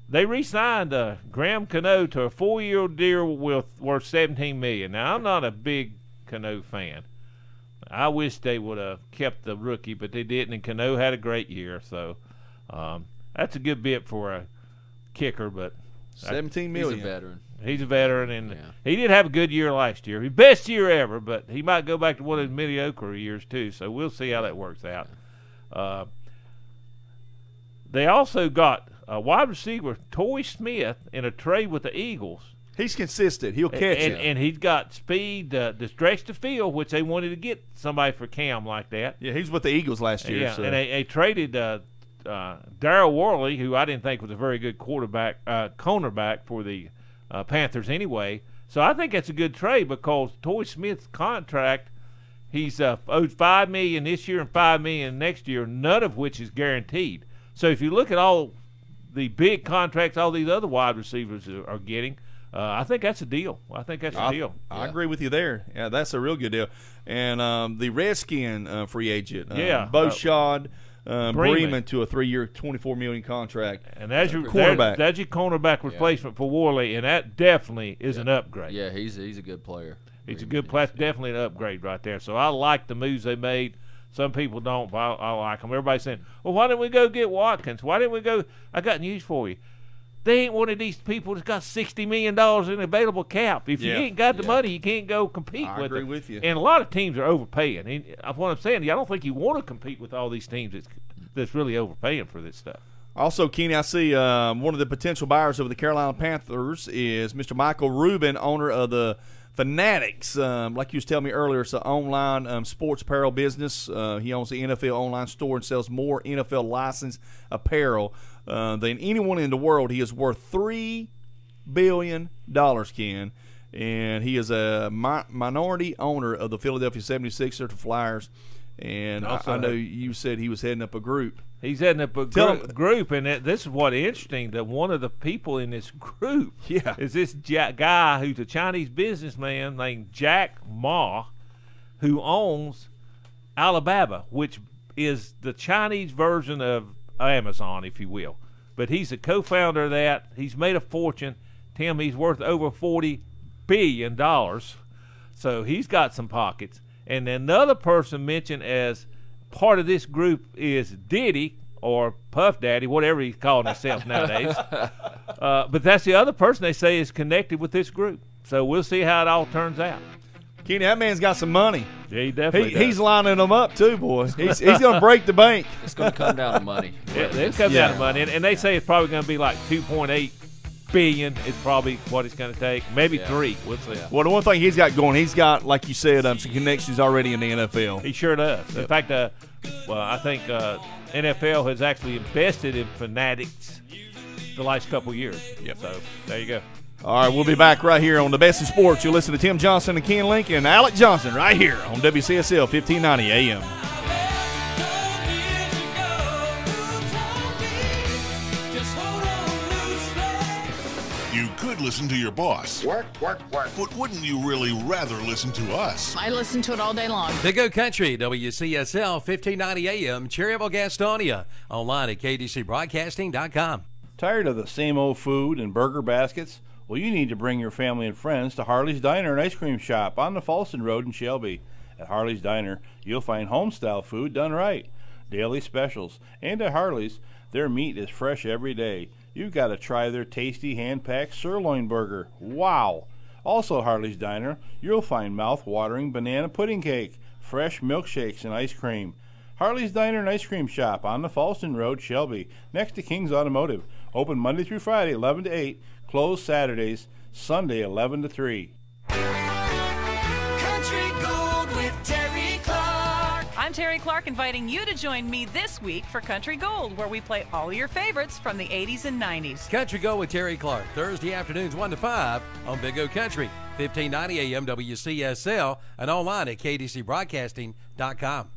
S12: They re-signed Graham Cano to a 4-year deal worth $17 million. Now, I'm not a big Cano fan. I wish they would have kept the rookie, but they didn't, and Cano had a great year. So that's a good bit for a kicker. But
S11: $17 million.
S13: He's a veteran.
S12: He's a veteran, and he did have a good year last year. His best year ever, but he might go back to one of his mediocre years too. So we'll see how that works out. They also got wide receiver Torrey Smith in a trade with the Eagles.
S11: He's consistent. He'll catch it.
S12: And he's got speed to stretch the field, which they wanted to get somebody for Cam like that.
S11: Yeah, he's with the Eagles last year.
S12: Yeah, and they traded Darryl Worley, who I didn't think was a very good cornerback for the Panthers anyway. So I think that's a good trade because Torrey Smith's contract, he's owed $5 million this year and $5 million next year, none of which is guaranteed. So if you look at all the big contracts all these other wide receivers are getting, I think that's a deal. I
S11: I agree with you there. Yeah, that's a real good deal. And the Redskin free agent, Beauchard Bremen to a 3-year, $24 million contract.
S12: And that's your cornerback. That's your cornerback replacement for Worley, and that definitely is an upgrade.
S13: Yeah, he's a good player.
S12: He's a good player. Definitely an upgrade right there. So I like the moves they made. Some people don't, but I like them. Everybody's saying, well, why didn't we go get Watkins? Why didn't we go? I got news for you. They ain't one of these people that's got $60 million in available cap. If you ain't got the money, you can't go compete with them.
S11: I agree with you.
S12: And a lot of teams are overpaying. And what I'm saying, I don't think you want to compete with all these teams that's really overpaying for this stuff.
S11: Also, Kenny, I see one of the potential buyers of the Carolina Panthers is Mr. Michael Rubin, owner of the Fanatics. Like you was telling me earlier, it's an online sports apparel business. He owns the NFL online store and sells more NFL licensed apparel than anyone in the world. He is worth $3 billion, Ken. And he is a minority owner of the Philadelphia 76ers, the Flyers. And I know you said he was heading up a group.
S12: He's heading up a group, and this is what's interesting, that one of the people in this group is this guy who's a Chinese businessman named Jack Ma, who owns Alibaba, which is the Chinese version of Amazon, if you will. But he's a co-founder of that. He's made a fortune. Tim, he's worth over $40 billion. So he's got some pockets. And another person mentioned as part of this group is Diddy, or Puff Daddy, whatever he's calling himself nowadays. But that's the other person they say is connected with this group. So we'll see how it all turns out.
S11: Kenny, that man's got some money.
S12: Yeah, he definitely does.
S11: He's lining them up too, boy. He's going to break the bank.
S13: It's going to come down to money.
S12: Yeah, it comes down to money. And they say it's probably going to be like $2.8 billion is probably what it's going to take. Maybe $3 billion. We'll see.
S11: Well, the one thing he's got going, he's got, like you said, some connections already in the NFL.
S12: He sure does. Yep. In fact, I think NFL has actually invested in Fanatics the last couple of years.
S11: Yep.
S12: So there you go.
S11: All right, we'll be back right here on the Best in Sports. You'll listen to Tim Johnson and Ken Lincoln and Alec Johnson right here on WCSL 1590 AM.
S14: You could listen to your boss.
S21: Work.
S14: But wouldn't you really rather listen to us?
S3: I listen to it all day long.
S16: Big O Country, WCSL 1590 AM, Cherryville, Gastonia. Online at KTCBroadcasting.com.
S4: Tired of the same old food and burger baskets? Well, you need to bring your family and friends to Harley's Diner and Ice Cream Shop on the Folsom Road in Shelby. At Harley's Diner, you'll find home-style food done right, daily specials, and at Harley's, their meat is fresh every day. You've got to try their tasty hand-packed sirloin burger. Wow! Also at Harley's Diner, you'll find mouth-watering banana pudding cake, fresh milkshakes, and ice cream. Harley's Diner and Ice Cream Shop on the Folsom Road, Shelby, next to King's Automotive. Open Monday through Friday, 11 to 8. Closed Saturdays, Sunday, 11 to 3.
S21: Country Gold with Terry Clark.
S3: I'm Terry Clark, inviting you to join me this week for Country Gold, where we play all your favorites from the 80s and 90s.
S16: Country Go with Terry Clark, Thursday afternoons 1 to 5 on Big O Country, 1590 AM WCSL, and online at KTCBroadcasting.com.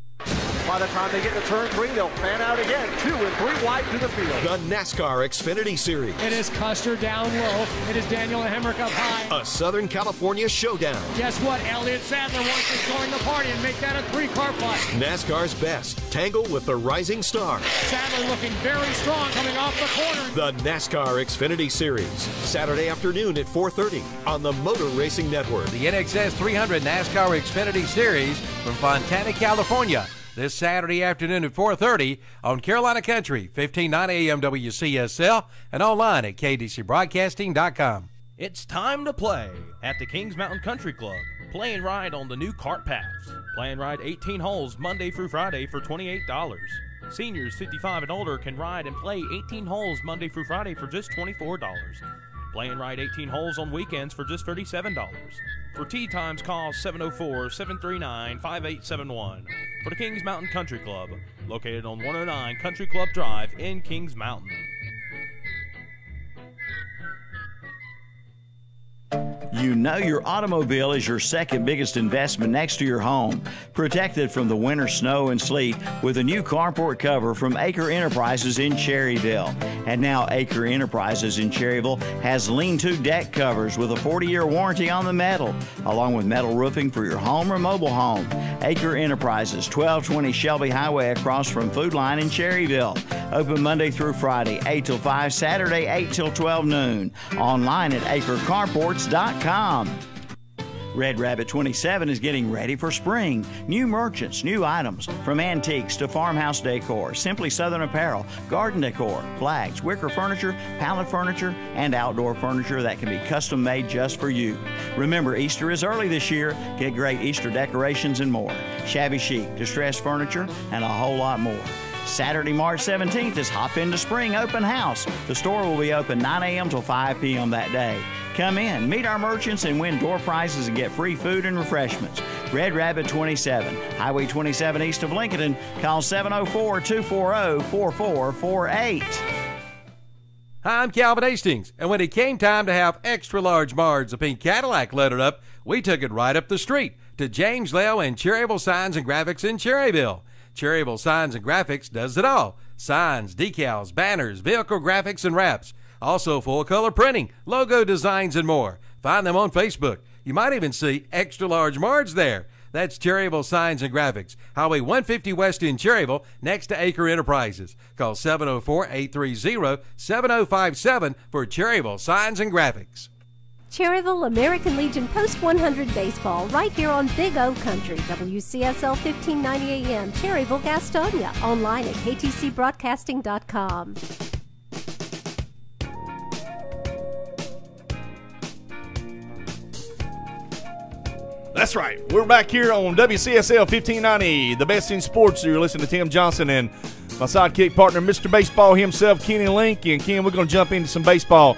S22: By the time they get to turn 3, they'll fan out again. 2 and 3 wide to the field.
S23: The NASCAR Xfinity Series.
S24: It is Custer down low. It is Daniel Hemrick up high.
S23: A Southern California showdown.
S24: Guess what? Elliott Sadler wants to join the party and make that a 3-car fight.
S23: NASCAR's best. Tangle with the rising star.
S24: Sadler looking very strong coming off the corner.
S23: The NASCAR Xfinity Series. Saturday afternoon at 4:30 on the Motor Racing Network.
S16: The NXS 300 NASCAR Xfinity Series from Fontana, California. This Saturday afternoon at 4:30 on Carolina Country, 1590 AM WCSL, and online at KTCBroadcasting.com.
S15: It's time to play at the Kings Mountain Country Club. Play and ride on the new cart paths. Play and ride 18 holes Monday through Friday for $28. Seniors 55 and older can ride and play 18 holes Monday through Friday for just $24. Play and ride 18 holes on weekends for just $37. For tee times, call 704-739-5871 for the Kings Mountain Country Club, located on 109 Country Club Drive in Kings Mountain.
S19: You know your automobile is your second biggest investment next to your home. Protect it from the winter snow and sleet with a new carport cover from Acre Enterprises in Cherryville. And now Acre Enterprises in Cherryville has lean-to deck covers with a 40-year warranty on the metal, along with metal roofing for your home or mobile home. Acre Enterprises, 1220 Shelby Highway across from Food Line in Cherryville. Open Monday through Friday, 8 till 5, Saturday, 8 till 12 noon. Online at acrecarports.com. Red Rabbit 27 is getting ready for spring. New merchants, new items, from antiques to farmhouse decor, Simply Southern apparel, garden decor, flags, wicker furniture, pallet furniture, and outdoor furniture that can be custom made just for you. Remember, Easter is early this year. Get great Easter decorations and more. Shabby chic, distressed furniture, and a whole lot more. Saturday, March 17th is Hop Into Spring Open House. The store will be open 9 a.m. till 5 p.m. that day. Come in, meet our merchants, and win door prizes and get free food and refreshments. Red Rabbit 27, Highway 27 east of Lincoln. Call 704-240-4448.
S16: Hi, I'm Calvin Hastings, and when it came time to have extra large Marge, the pink Cadillac lettered up, we took it right up the street to James Leo and Cherryville Signs and Graphics in Cherryville. Cherryville Signs and Graphics does it all. Signs, decals, banners, vehicle graphics, and wraps. Also full-color printing, logo designs, and more. Find them on Facebook. You might even see extra large Marge there. That's Cherryville Signs and Graphics, Highway 150 West in Cherryville, next to Acre Enterprises. Call 704-830-7057 for Cherryville Signs and Graphics.
S1: Cherryville American Legion Post 100 Baseball right here on Big O Country, WCSL 1590 AM, Cherryville, Gastonia, online at ktcbroadcasting.com.
S11: That's right. We're back here on WCSL 1590, the best in sports. You're listening to Tim Johnson and my sidekick partner, Mr. Baseball himself, Kenny Link. And Ken, we're going to jump into some baseball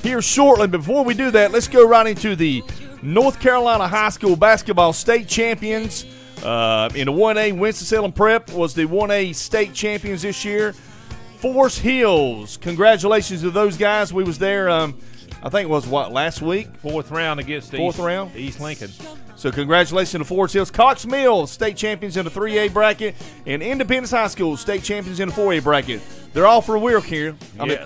S11: here shortly. Before we do that, let's go right into the North Carolina High School basketball state champions. In the 1A, Winston-Salem Prep was the 1A state champions this year. Forest Hills, congratulations to those guys. We was there, I think it was, last week?
S12: Fourth round against East Lincoln. So
S11: congratulations to Forest Hills. Cox Mills, state champions in the 3A bracket, and Independence High School, state champions in the 4A bracket. They're all for Weirk here. I mean,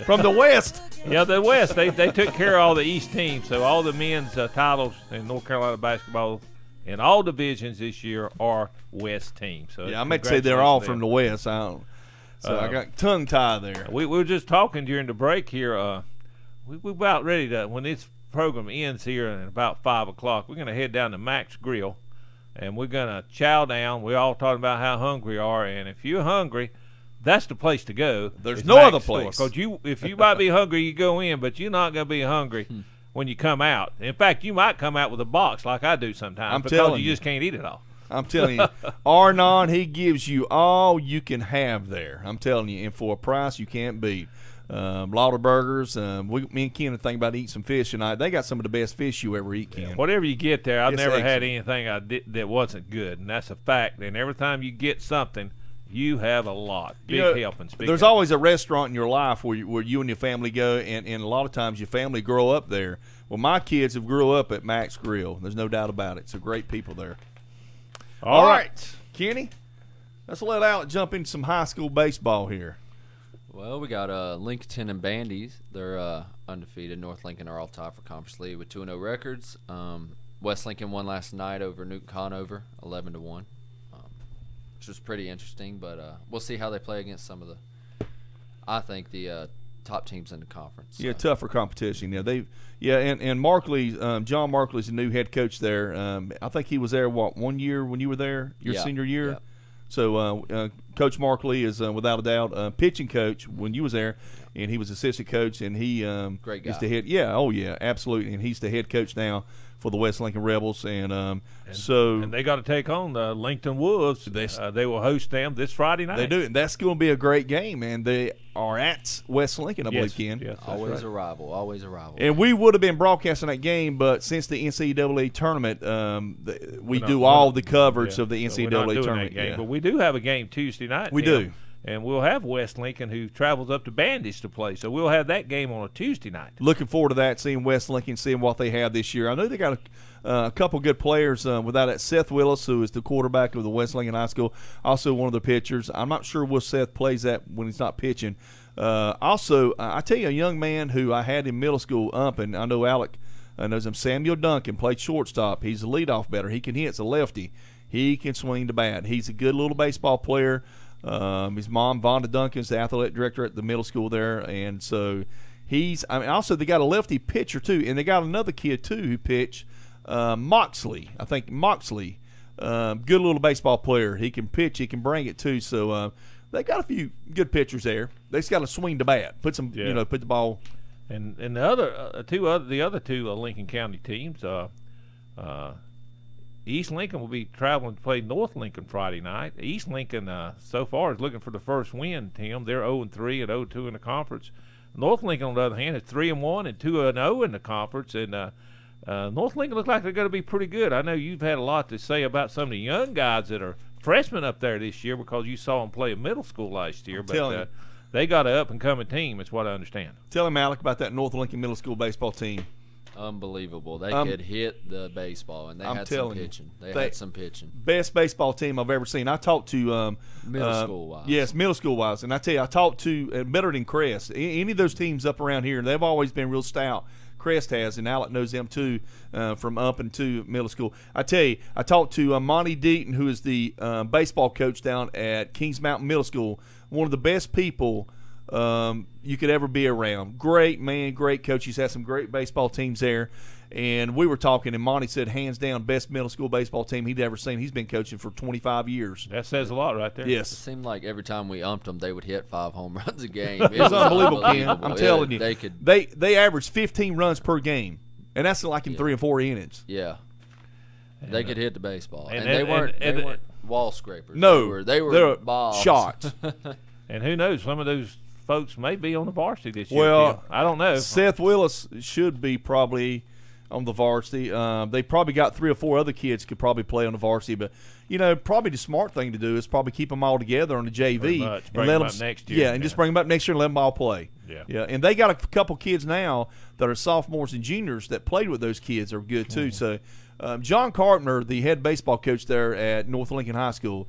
S11: from the West.
S12: Yeah, the West. They took care of all the East teams. So all the men's titles in North Carolina basketball in all divisions this year are West teams. So
S11: yeah, I meant to say they're all from the West. I got tongue-tied there.
S12: We were just talking during the break here. We're about ready to, when this program ends here at about 5 o'clock, we're going to head down to Max Grill, and we're going to chow down. We're all talking about how hungry we are, and if you're hungry, that's the place to go.
S11: There's no other place.
S12: Because if you might be hungry, you go in, but you're not going to be hungry when you come out. In fact, you might come out with a box like I do sometimes because you just can't eat it all.
S11: I'm telling you, Arnon, he gives you all you can have there. I'm telling you, and for a price you can't beat. Lauderburgers. Me and Ken are thinking about eating some fish tonight. They got some of the best fish you ever eat, Ken.
S12: Yeah, whatever you get there, I've never had anything I did that wasn't good, and that's a fact. And every time you get something, you have a lot. Big helpings.
S11: There's always a restaurant in your life where you and your family go, and a lot of times your family grow up there. Well, my kids have grew up at Max Grill. There's no doubt about it. So great people there. All right, Kenny, let's let Alec jump into some high school baseball here.
S13: Well, we got Lincoln and Bandies. They're undefeated. North Lincoln are all tied for conference lead with 2-0 records. West Lincoln won last night over Newton Conover, 11-1, which was pretty interesting. But we'll see how they play against some of the top teams in the conference.
S11: Yeah, tougher competition. Yeah, and Markley, John Markley's the new head coach there. I think he was there 1 year when you were there, your senior year.
S13: Yeah.
S11: So Coach Markley is without a doubt pitching coach when you was there, and he was assistant coach, and he
S13: great guy.
S11: is the head. Yeah, oh yeah, absolutely, and he's the head coach now for the West Lincoln Rebels, and
S12: they got to take on the Lincoln Wolves. They will host them this Friday night.
S11: They do, and that's going to be a great game, and they are at West Lincoln, I believe, Ken.
S13: Yes, always a rival, always a rival.
S11: And we would have been broadcasting that game, but since the NCAA tournament, we do all the coverage of the NCAA tournament.
S12: Game, but we do have a game Tuesday night.
S11: We do.
S12: And we'll have West Lincoln, who travels up to Bandage to play. So we'll have that game on a Tuesday night.
S11: Looking forward to that, seeing West Lincoln, seeing what they have this year. I know they got a couple good players without that. Seth Willis, who is the quarterback of the West Lincoln High School, also one of the pitchers. I'm not sure what Seth plays at when he's not pitching. Also, I tell you, a young man who I had in middle school umping, I know Alec knows him, Samuel Duncan, played shortstop. He's a leadoff batter. He can hit. It's a lefty. He can swing the bat. He's a good little baseball player. His mom, Vonda Duncan, is the athletic director at the middle school there, and so also they got a lefty pitcher too, and they got another kid too who pitched, Moxley. I think Moxley, good little baseball player. He can pitch, he can bring it too. So they got a few good pitchers there. They just got to swing the bat, put the ball.
S12: And the other two Lincoln County teams. East Lincoln will be traveling to play North Lincoln Friday night. East Lincoln, so far, is looking for the first win, Tim. They're 0-3 and 0-2 in the conference. North Lincoln, on the other hand, is 3-1 and 2-0 in the conference. And North Lincoln looks like they're going to be pretty good. I know you've had a lot to say about some of the young guys that are freshmen up there this year because you saw them play in middle school last year. But they got an up-and-coming team, is what I understand.
S11: Tell him, Alec, about that North Lincoln Middle School baseball team.
S13: Unbelievable. They could hit the baseball, and they had some pitching. They had some pitching.
S11: Best baseball team I've ever seen. I talked to
S13: middle school-wise.
S11: Yes, middle school-wise. And I tell you, I talked to better than Crest. Any of those teams up around here, they've always been real stout. Crest has, and Alec knows them too from up into middle school. I tell you, I talked to Monty Deaton, who is the baseball coach down at Kings Mountain Middle School, one of the best people you could ever be around. Great man, great coach. He's had some great baseball teams there. And we were talking, and Monty said, hands down, best middle school baseball team he'd ever seen. He's been coaching for 25 years.
S12: That says a lot right there.
S11: Yes.
S13: It seemed like every time we umped them, they would hit 5 home runs a game.
S11: It was unbelievable, Ken. I'm telling you.
S13: They
S11: averaged 15 runs per game, and that's like in 3 and 4 innings.
S13: Yeah. They could hit the baseball. And,
S12: they
S13: weren't wall scrapers.
S11: No.
S13: They were bobs.
S11: Shots.
S12: And who knows, some of those folks may be on the varsity this year.
S11: Well,
S12: I don't know.
S11: Seth Willis should be probably on the varsity. They probably got 3 or 4 other kids could probably play on the varsity, but probably the smart thing to do is probably keep them all together on the JV
S12: and
S11: let
S12: them up next year.
S11: Yeah, and just bring them up next year and let them all play.
S12: Yeah.
S11: And they got a couple kids now that are sophomores and juniors that played with those kids are good too. So John Carpenter, the head baseball coach there at North Lincoln High School,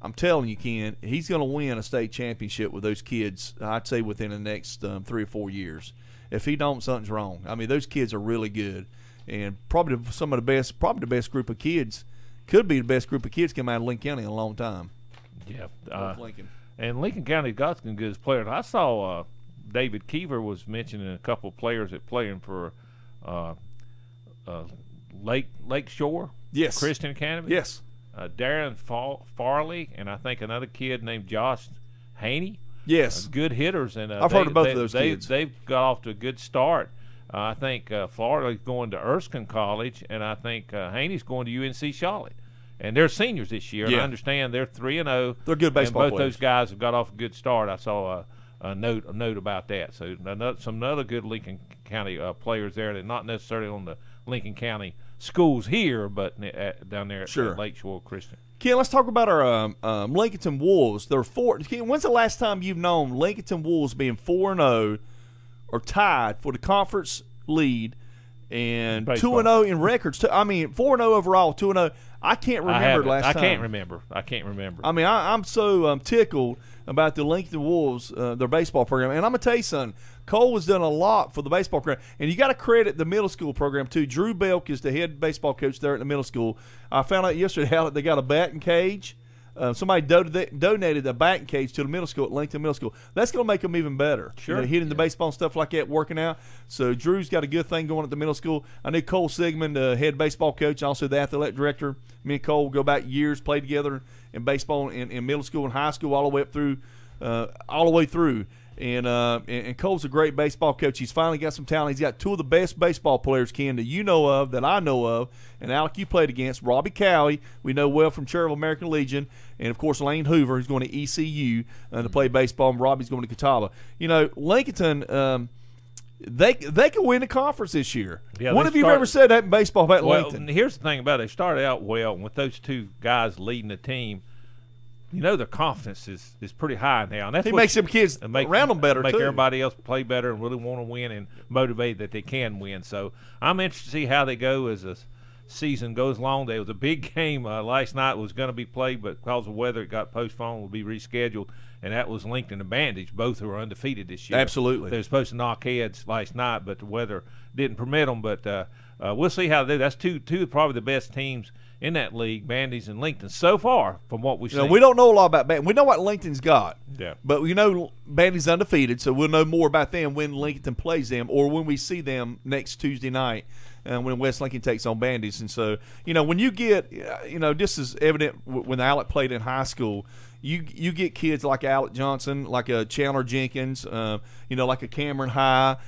S11: I'm telling you, Ken, he's going to win a state championship with those kids, I'd say, within the next 3 or 4 years. If he don't, something's wrong. I mean, those kids are really good. And probably the best group of kids, could be the best group of kids come out of Lincoln County in a long time.
S12: Yeah.
S11: Lincoln.
S12: And Lincoln County got some good players. I saw David Keever was mentioning a couple of players that playing for Lake Shore Christian Academy.
S11: Yes.
S12: Darren Farley and I think another kid named Josh Haney.
S11: Yes.
S12: Good hitters. And
S11: I've heard of both of those kids.
S12: They've got off to a good start. I think Farley's going to Erskine College, and I think Haney's going to UNC Charlotte. And they're seniors this year, and I understand they're 3-0.
S11: They're good baseball
S12: and both
S11: players.
S12: those guys have got off a good start. I saw a note about that. So some other good Lincoln County players there that not necessarily on the Lincoln County schools here, but down there at Lakeshore Christian.
S11: Ken, let's talk about our Lincolnton Wolves. They're 4. Ken, when's the last time you've known Lincolnton Wolves being 4-0 or tied for the conference lead and 2-0 in records? I mean, 4-0 overall, 2-0. I can't remember last time.
S12: I can't remember.
S11: I mean, I'm so tickled about the Lincoln Wolves, their baseball program. And I'm going to tell you something. Cole has done a lot for the baseball program. And you got to credit the middle school program, too. Drew Belk is the head baseball coach there at the middle school. I found out yesterday how they got a batting cage. Somebody donated a batting cage to the middle school at Lincoln Middle School. That's going to make them even better.
S12: Sure.
S11: Hitting the baseball and stuff like that, working out. So Drew's got a good thing going at the middle school. I knew Cole Sigmund, the head baseball coach, also the athletic director. Me and Cole go back years, played together in baseball in middle school and high school, all the way up through, And Cole's a great baseball coach. He's finally got some talent. He's got 2 of the best baseball players, Ken, that you know of, that I know of. And Alec, you played against. Robbie Cowie, we know well from Cherryville American Legion. And, of course, Lane Hoover, who's going to ECU to play baseball. And Robbie's going to Catawba. Lincolnton, they can win the conference this year.
S12: Yeah,
S11: when have you ever said that in baseball about Lincoln?
S12: Here's the thing about it. They started out well. And with those 2 guys leading the team, their confidence is pretty high now. And that's
S11: he makes them kids around them better,
S12: make
S11: too.
S12: Everybody else play better and really want to win and motivate that they can win. So I'm interested to see how they go as the season goes along. There was a big game last night was going to be played, but because of weather, it got postponed. Will be rescheduled, and that was Lincoln and Bandage, both who are undefeated this year.
S11: Absolutely.
S12: They were supposed to knock heads last night, but the weather didn't permit them. But we'll see how they do. That's two probably the best teams in that league, Bandy's and Lincoln, so far from what we've seen.
S11: We don't know a lot about Bandy. We know what Lincoln's got.
S12: Yeah.
S11: But we know Bandy's undefeated, so we'll know more about them when Lincoln plays them or when we see them next Tuesday night when West Lincoln takes on Bandy's. And so, when you get, this is evident when Alec played in high school. You get kids like Alec Johnson, like a Chandler Jenkins, like a Cameron High.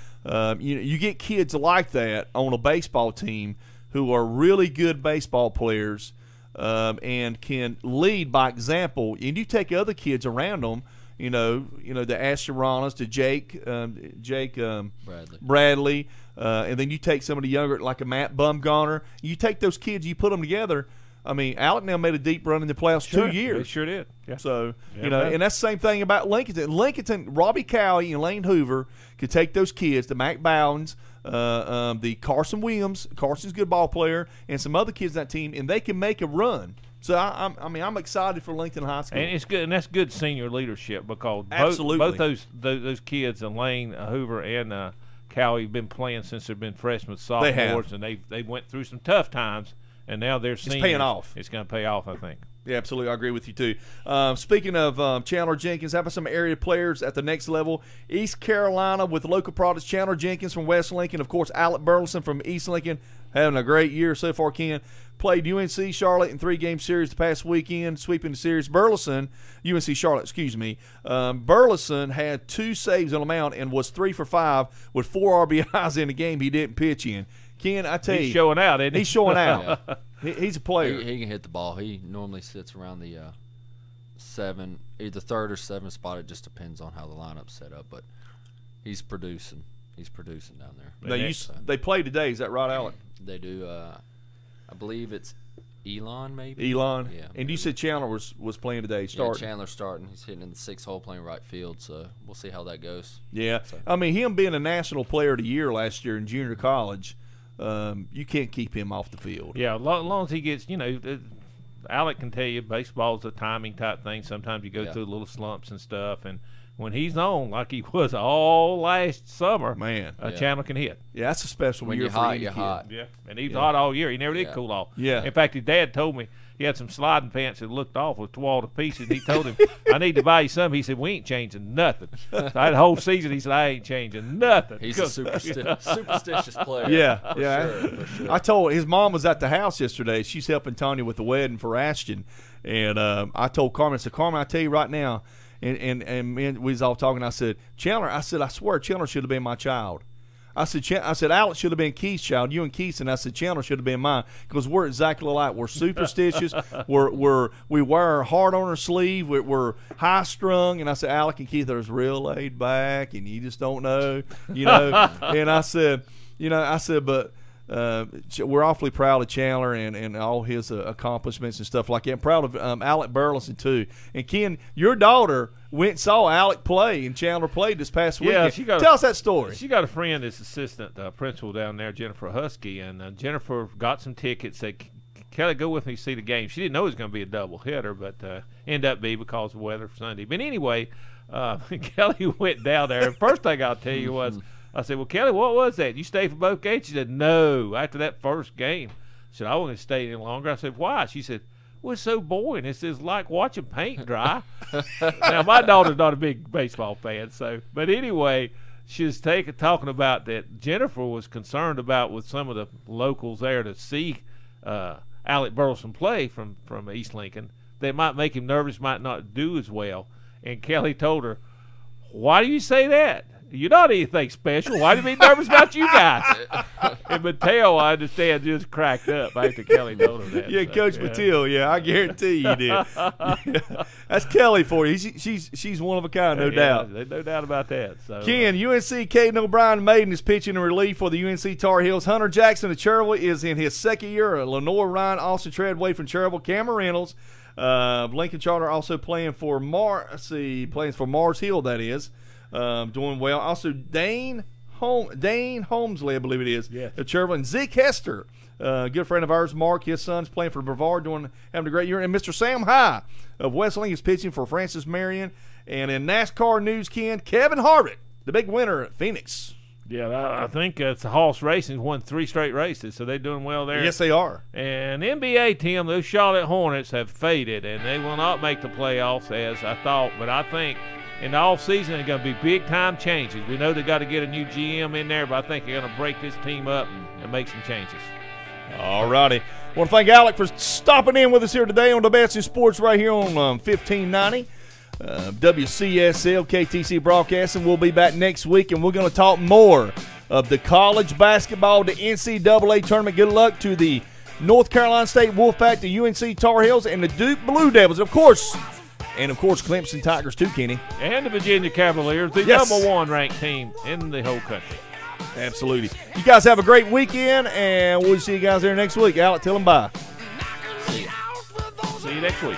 S11: You get kids like that on a baseball team who are really good baseball players and can lead by example. And you take other kids around them, the Asteranas, to Jake Bradley, and then you take some of the younger, like a Matt Bumgarner. You take those kids, you put them together. I mean, Alec now made a deep run in the playoffs 2 years.
S12: He sure did. Yeah.
S11: So, and that's the same thing about Lincoln. Robbie Cowie and Lane Hoover could take those kids, the Mac Bowdens, the Carson Williams. Carson's a good ball player, and some other kids on that team, and they can make a run. So, I'm excited for Lincoln High School.
S12: And it's good, and that's good senior leadership because
S11: Absolutely.
S12: both those kids, Lane Hoover and Cowie, have been playing since they've been freshmen, sophomores, and they went through some tough times. and now they're
S11: It's
S12: seniors.
S11: paying off.
S12: It's going to pay off, I think.
S11: Yeah, absolutely. I agree with you, too. Speaking of Chandler Jenkins, how about some area players at the next level? East Carolina with local products, Chandler Jenkins from West Lincoln. Of course, Alec Burleson from East Lincoln, having a great year so far, Ken. Played UNC Charlotte in 3-game series the past weekend, sweeping the series. Burleson had 2 saves on the mound and was 3 for 5 with 4 RBIs in the game he didn't pitch in. Ken, I tell you.
S12: He's showing out, isn't he?
S11: He's showing out.
S13: Yeah.
S11: He's a player.
S13: He can hit the ball. He normally sits around the 7, either 3rd or 7th spot. It just depends on how the lineup's set up. But he's producing. He's producing down there.
S11: They play today. Is that right, Alec?
S13: They do. I believe it's Elon, maybe.
S11: Elon.
S13: Yeah.
S11: And you said Chandler was playing today.
S13: Yeah, Chandler's starting. He's hitting in the 6th hole, playing right field. So we'll see how that goes.
S11: Yeah.
S13: So.
S11: I mean, him being a national player of the year last year in junior college, you can't keep him off the field.
S12: Yeah, as long as he gets, Alec can tell you baseball's a timing type thing. Sometimes you go through little slumps and stuff, and when he's on, like he was all last summer, Chandler can hit.
S11: Yeah, that's a special
S13: when
S11: year
S13: you're
S11: for
S13: hot,
S11: any
S13: you're
S11: kid.
S13: hot.
S12: Yeah, and he was hot all year. He never did cool off.
S11: Yeah.
S12: In fact, his dad told me he had some sliding pants that looked off with tore to pieces. He told him, I need to buy you some. He said, we ain't changing nothing. So that whole season, he said, I ain't changing nothing.
S13: He's a superstitious player.
S11: Yeah,
S13: For sure.
S11: I told his mom was at the house yesterday. She's helping Tanya with the wedding for Ashton. And I told Carmen, I said, Carmen, I tell you right now, and we was all talking. I said, Chandler, I swear Chandler should have been my child. I said, Alex should have been Keith's child. You and Keith, and I said, Chandler should have been mine because we're exactly alike. We're superstitious. we wear our heart on our sleeve. We're high strung. And I said, Alec and Keith are real laid back, and you just don't know, And I said, but. We're awfully proud of Chandler and all his accomplishments and stuff like that. I'm proud of Alec Burleson, too. And, Ken, your daughter went and saw Alec play and Chandler played this past weekend. Tell us that story.
S12: She got a friend that's assistant principal down there, Jennifer Husky, and Jennifer got some tickets. Said, Kelly, go with me to see the game. She didn't know it was going to be a double hitter, but ended up being because of weather for Sunday. But anyway, Kelly went down there. And first thing I'll tell you was, I said, well, Kelly, what was that? You stayed for both games? She said, no, after that first game. She said, I wasn't going to stay any longer. I said, why? She said, well, it's so boring. It's like watching paint dry. Now, my daughter's not a big baseball fan, but anyway, she was talking about that Jennifer was concerned about with some of the locals there to see Alec Burleson play from East Lincoln. That might make him nervous, might not do as well. And Kelly told her, why do you say that? You're not anything special. Why do you be nervous about you guys? And Mateo, I understand, just cracked up after Kelly told him that.
S11: Yeah, Coach Mateo, I guarantee you did. Yeah. That's Kelly for you. She's one of a kind, no doubt.
S12: No doubt about that. So,
S11: Ken, UNC Caden O'Brien Maiden is pitching in relief for the UNC Tar Heels. Hunter Jackson of Cherryville is in his second year. Lenore Ryan, Austin Treadway from Cherryville. Cameron Reynolds, Lincoln Charter also playing for Mars Hill, that is. Doing well. Also, Dane Holmesley, I believe it is.
S12: Yes.
S11: Cherryville. And Zeke Hester, a good friend of ours, Mark, his son's playing for Brevard, having a great year. And Mr. Sam High of West Lincoln is pitching for Francis Marion. And in NASCAR news, Ken, Kevin Harvick, the big winner at Phoenix.
S12: Yeah, I think it's Hoss Racing won 3 straight races, so they're doing well there.
S11: Yes, they are.
S12: And NBA, Tim, those Charlotte Hornets have faded, and they will not make the playoffs as I thought. But I think in the offseason, there's going to be big-time changes. We know they got to get a new GM in there, but I think they're going to break this team up and make some changes.
S11: All righty. I want to thank Alec for stopping in with us here today on the Best in Sports right here on 1590. WCSL, KTC Broadcasting. We'll be back next week, and we're going to talk more of the college basketball, the NCAA tournament. Good luck to the North Carolina State Wolfpack, the UNC Tar Heels, and the Duke Blue Devils, of course. And, of course, Clemson Tigers too, Kenny.
S12: And the Virginia Cavaliers, the number 1 ranked team in the whole country.
S11: Absolutely. You guys have a great weekend, and we'll see you guys there next week. Alec, tell them bye.
S12: See you next week.